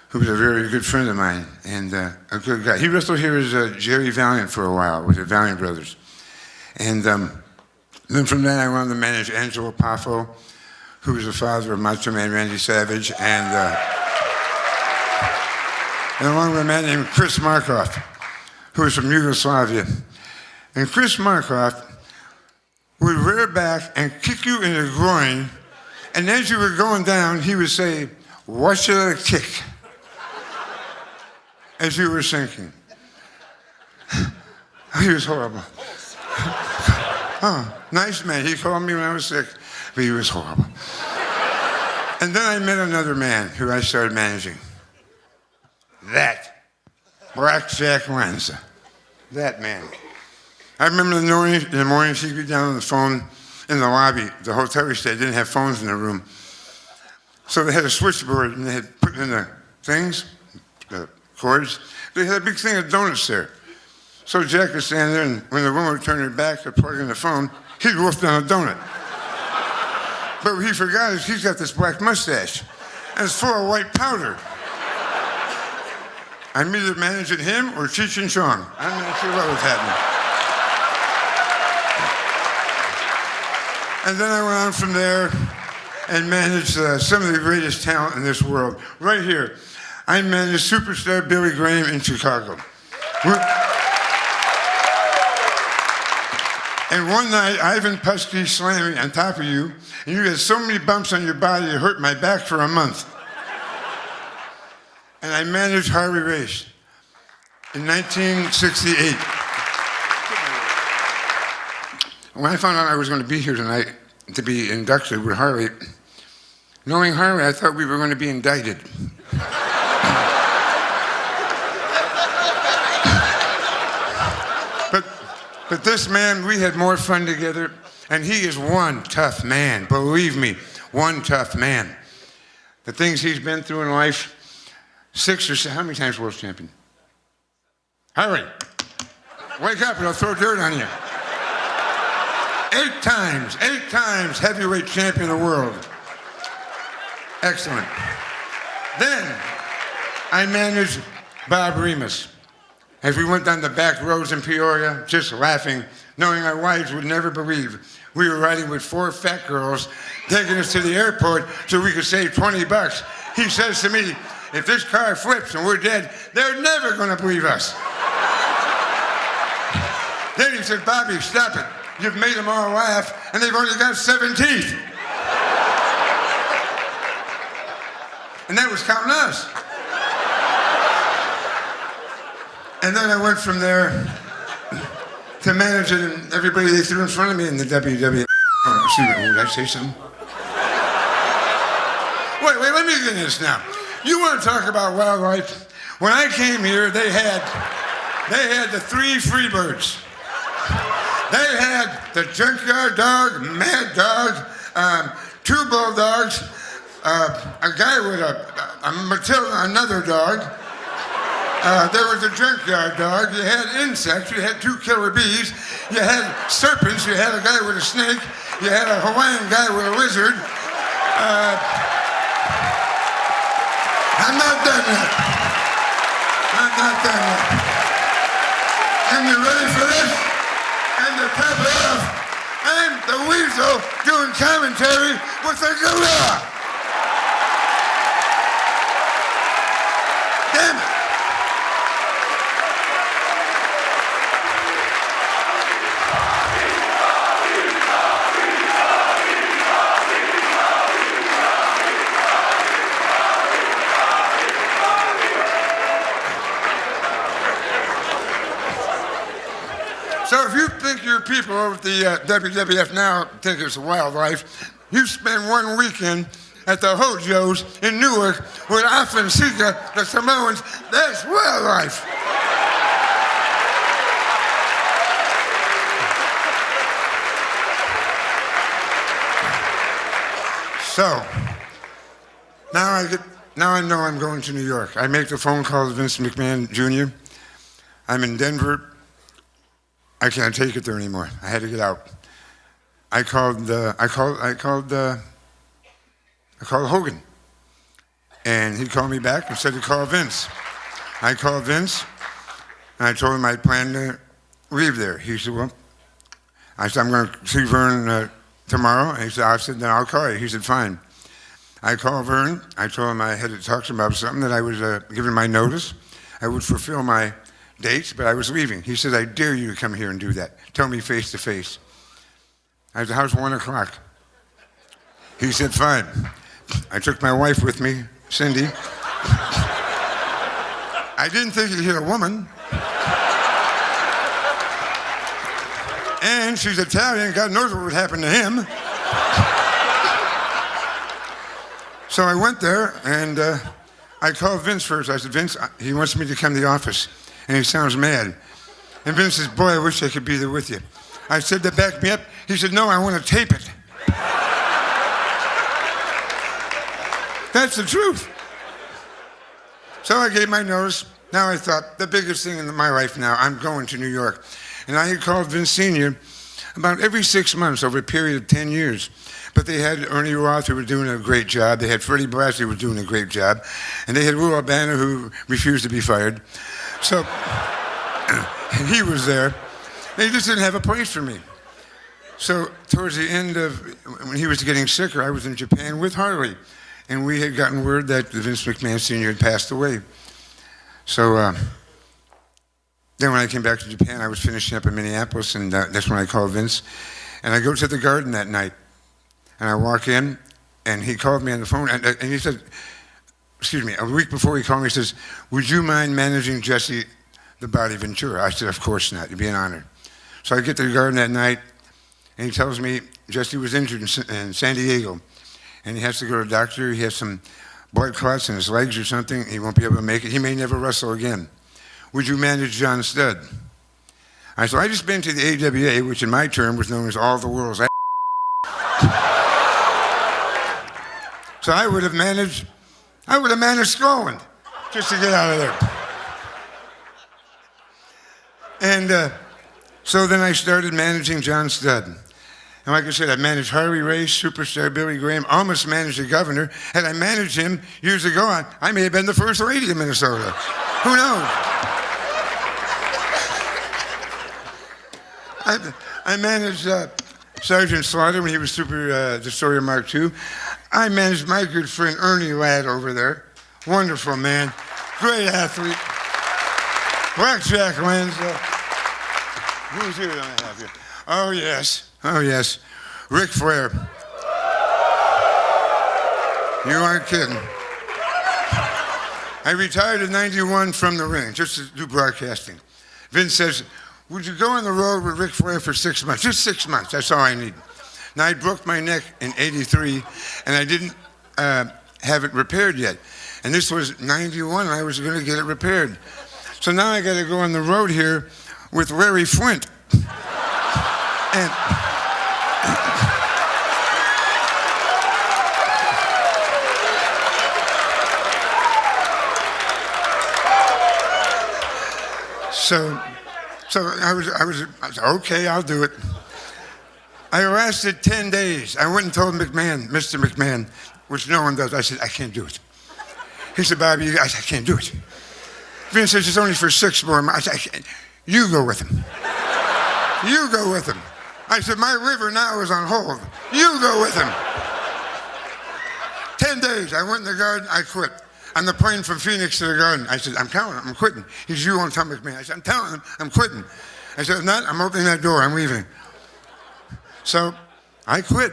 who was a very good friend of mine and a good guy. He wrestled here as Jerry Valiant for a while with the Valiant Brothers. And then from that, I went on to manage Angelo Poffo, who was the father of Macho Man Randy Savage, and along with a man named Chris Markoff, who was from Yugoslavia. And Chris Markoff would rear back and kick you in the groin, and as you were going down, he would say, "Watch your kick," as you were sinking. He was horrible. Oh, nice man. He called me when I was sick, but he was horrible. And then I met another man who I started managing. Blackjack Lanza. That man. I remember in the morning she'd be down on the phone in the lobby. The hotel we stayed didn't have phones in the room. So they had a switchboard and they had put in the things, the cords. They had a big thing of donuts there. So Jack would stand there, and when the woman would turn her back to plug in the phone, he'd wolf down a donut. But what he forgot is he's got this black mustache, and it's full of white powder. I'm either managing him or Cheech and Chong. I'm not sure what was happening. And then I went on from there and managed some of the greatest talent in this world. Right here, I managed superstar Billy Graham in Chicago. And one night, Ivan Putski slammed me on top of you, and you had so many bumps on your body, it hurt my back for a month. And I managed Harley Race in 1968. When I found out I was going to be here tonight to be inducted with Harley, knowing Harley, I thought we were going to be indicted. But this man, we had more fun together, and he is one tough man. Believe me, one tough man. The things he's been through in life, 6 or 7, how many times world champion? Harry, wake up and I'll throw dirt on you. 8 times heavyweight champion of the world. Excellent. Then I managed Bob Remus. As we went down the back roads in Peoria, just laughing, knowing our wives would never believe we were riding with 4 fat girls, taking us to the airport so we could save $20. He says to me, if this car flips and we're dead, they're never going to believe us. Then he said, Bobby, stop it. You've made them all laugh, and they've only got 7 teeth. And that was counting us. And then I went from there to managing everybody they threw in front of me in the WWE. Oh, excuse me, did I say something? Wait, let me get this now. You want to talk about wildlife? When I came here, they had the 3 Freebirds. They had the Junkyard Dog, Mad Dog, 2 Bulldogs, a guy with a Matilda, another dog. There was a Junkyard Dog. You had insects. You had 2 killer bees. You had serpents. You had a guy with a snake. You had a Hawaiian guy with a lizard. I'm not done yet. I'm not done yet. And you ready for this? And to top it off, I'm the weasel doing commentary with the gorilla. Damn it. So if you think your people over at the WWF now think it's wildlife, you spend one weekend at the Hojos in Newark with Afonseca, the Samoans. That's wildlife. So now I know I'm going to New York. I make the phone call to Vince McMahon Jr. I'm in Denver. I can't take it there anymore. I had to get out. I called Hogan, and he called me back and said to call Vince. I called Vince, and I told him I planned to leave there. He said, well, I said, I'm going to see Vern tomorrow. And he said, I said, then I'll call you. He said, fine. I called Vern. I told him I had to talk to him about something, that I was giving my notice. I would fulfill my dates, but I was leaving. He said, I dare you to come here and do that. Tell me face to face. I said, how's 1 o'clock? He said, fine. I took my wife with me, Cindy. I didn't think he'd hit a woman. And she's Italian, God knows what would happen to him. So I went there, and I called Vince first. I said, Vince, he wants me to come to the office. And he sounds mad. And Vince says, boy, I wish I could be there with you. I said, to back me up. He said, no, I want to tape it. That's the truth. So I gave my notice. Now I thought, the biggest thing in my life now, I'm going to New York. And I had called Vince Sr. about every 6 months over a period of 10 years. But they had Ernie Roth, who was doing a great job. They had Freddie Blassie, who was doing a great job. And they had Lou Albano, who refused to be fired. So he was there. They just didn't have a place for me. So towards the end of, when he was getting sicker, I was in Japan with Harley. And we had gotten word that Vince McMahon Sr. had passed away. So then when I came back to Japan, I was finishing up in Minneapolis, and that's when I called Vince. And I go to the Garden that night. And I walk in, and he called me on the phone, and he said, excuse me, a week before he called me, he says, would you mind managing Jesse the Body Ventura? I said, of course not. It'd be an honor. So I get to the Garden that night, and he tells me Jesse was injured in San Diego, and he has to go to a doctor. He has some blood clots in his legs or something. He won't be able to make it. He may never wrestle again. Would you manage John Studd? I said, I just been to the AWA, which in my term was known as all the world's ass. So I would have managed Scotland just to get out of there. And so then I started managing John Studd. And like I said, I managed Harley Race, Superstar Billy Graham, almost managed the governor. Had I managed him years ago, I may have been the first lady of Minnesota. Who knows? I managed Sergeant Slaughter when he was Super Destroyer Mark II. I managed my good friend Ernie Ladd over there. Wonderful man. Great athlete. Blackjack Lanza. Who's here that I have here? Oh, yes. Oh, yes. Ric Flair. You aren't kidding. I retired in 91 from the ring, just to do broadcasting. Vince says, would you go on the road with Ric Flair for 6 months? Just 6 months. That's all I need. Now, I broke my neck in 83, and I didn't have it repaired yet. And this was 91, and I was going to get it repaired. So now I got to go on the road here with Larry Flint. And so I was okay, I'll do it. I lasted 10 days. I went and told McMahon, Mr. McMahon, which no one does. I said, I can't do it. He said, Bobby, I can't do it. Vince says it's only for 6 more months. I can't. You go with him. You go with him. I said, my river now is on hold. You go with him. 10 days, I went in the garden, I quit. On the plane from Phoenix to the garden, I said, I'm telling him, I'm quitting. He said, you won't come with me. I said, I'm telling him, I'm quitting. I said, if not, I'm opening that door, I'm leaving. So I quit.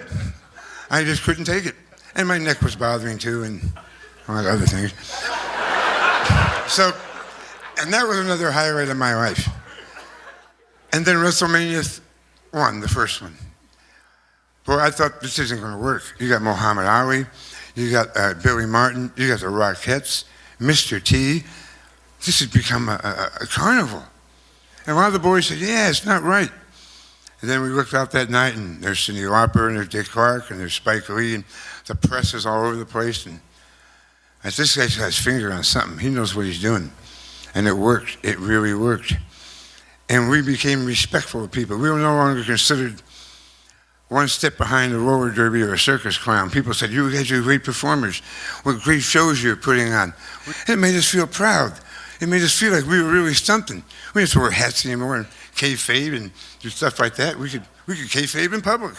I just couldn't take it. And my neck was bothering too, and all that other things. So, and that was another highlight of my life. And then WrestleMania 1, the first one. Boy, I thought this isn't going to work. You got Muhammad Ali, you got Billy Martin, you got the Rockettes, Mr. T. This has become a carnival. And a lot of the boys said, yeah, it's not right. And then we looked out that night, and there's Cyndi Lauper, and there's Dick Clark, and there's Spike Lee, and the press is all over the place. And I said, this guy's got his finger on something. He knows what he's doing. And it worked. It really worked. And we became respectful of people. We were no longer considered one step behind a roller derby or a circus clown. People said, you guys are great performers. What great shows you're putting on. It made us feel proud. It made us feel like we were really something. We didn't wear hats anymore and kayfabe and do stuff like that. We could kayfabe in public.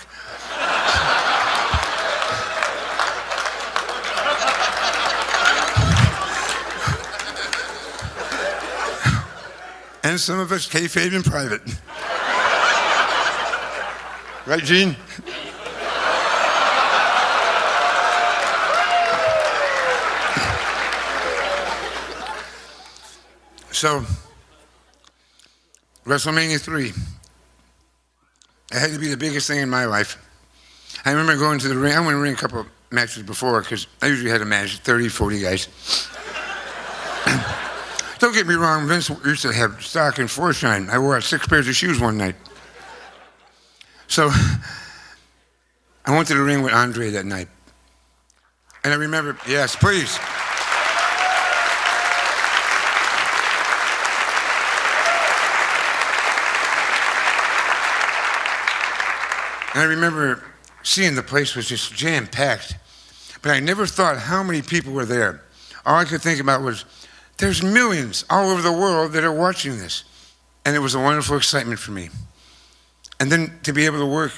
And some of us kayfabe in private. Right, Gene? So, WrestleMania 3. It had to be the biggest thing in my life. I remember going to the ring. I went to the ring a couple of matches before because I usually had a match, 30, 40 guys. Don't get me wrong, Vince used to have stock in Forshine. I wore out 6 pairs of shoes one night. So I went to the ring with Andre that night. And I remember, yes, please. And I remember seeing the place was just jam-packed. But I never thought how many people were there. All I could think about was, there's millions all over the world that are watching this. And it was a wonderful excitement for me. And then to be able to work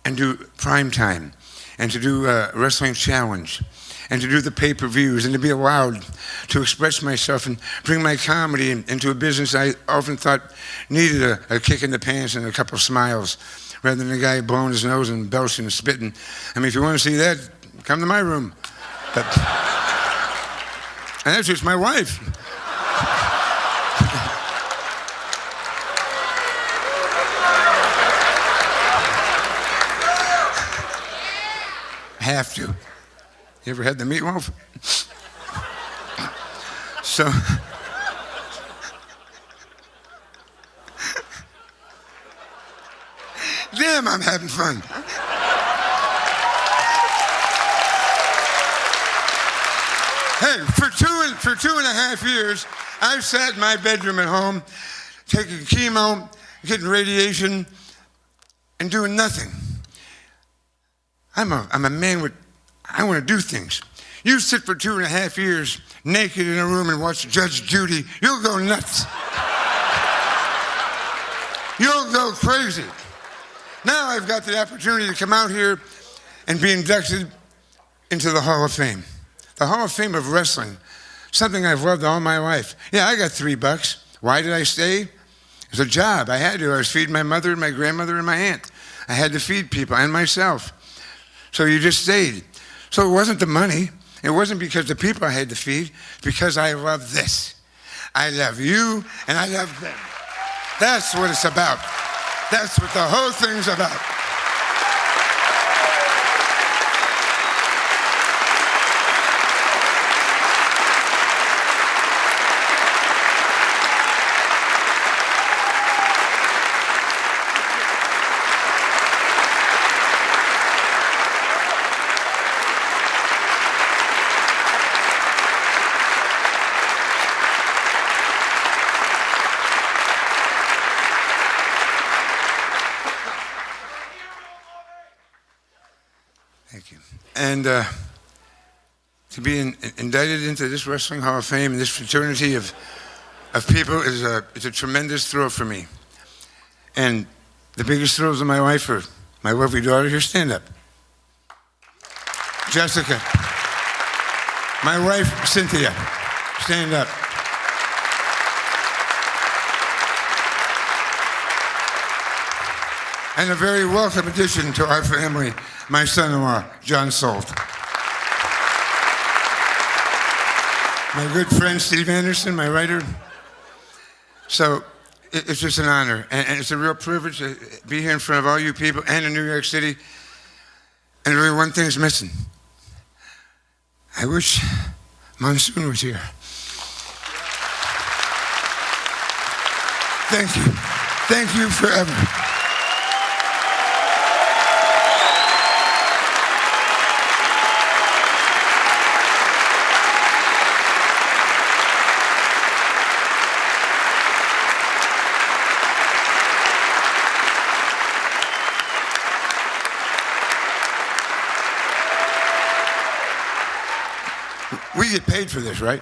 and do prime time, and to do Wrestling Challenge, and to do the pay-per-views, and to be allowed to express myself and bring my comedy into a business I often thought needed a kick in the pants and a couple of smiles, rather than a guy blowing his nose and belching and spitting. I mean, if you want to see that, come to my room. But, and that's just my wife. Have to. You ever had the meatloaf? So, damn, I'm having fun. Hey, for two and a half years, I've sat in my bedroom at home, taking chemo, getting radiation, and doing nothing. I'm a man with, I want to do things. You sit for 2.5 years naked in a room and watch Judge Judy, you'll go nuts. You'll go crazy. Now I've got the opportunity to come out here and be inducted into the Hall of Fame. The Hall of Fame of wrestling, something I've loved all my life. Yeah, I got $3. Why did I stay? It was a job. I had to. I was feeding my mother and my grandmother and my aunt. I had to feed people and myself. So you just stayed. So it wasn't the money. It wasn't because the people I had to feed. It's because I love this. I love you and I love them. That's what it's about. That's what the whole thing's about. Thank you. And to be indicted into this Wrestling Hall of Fame and this fraternity of people is a tremendous thrill for me. And the biggest thrills of my life are my lovely daughter. Here, stand up. Jessica. My wife, Cynthia. Stand up. And a very welcome addition to our family, my son-in-law, John Salt. My good friend, Steve Anderson, my writer. So it's just an honor, and it's a real privilege to be here in front of all you people and in New York City. And really one thing's missing. I wish Monsoon was here. Thank you. Thank you forever. We get paid for this, right?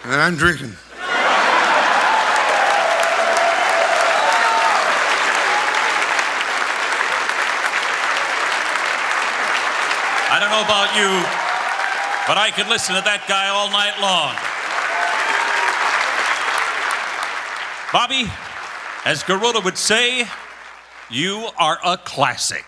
And I'm drinking. I don't know about you, but I could listen to that guy all night long. Bobby, as Gorilla would say, you are a classic.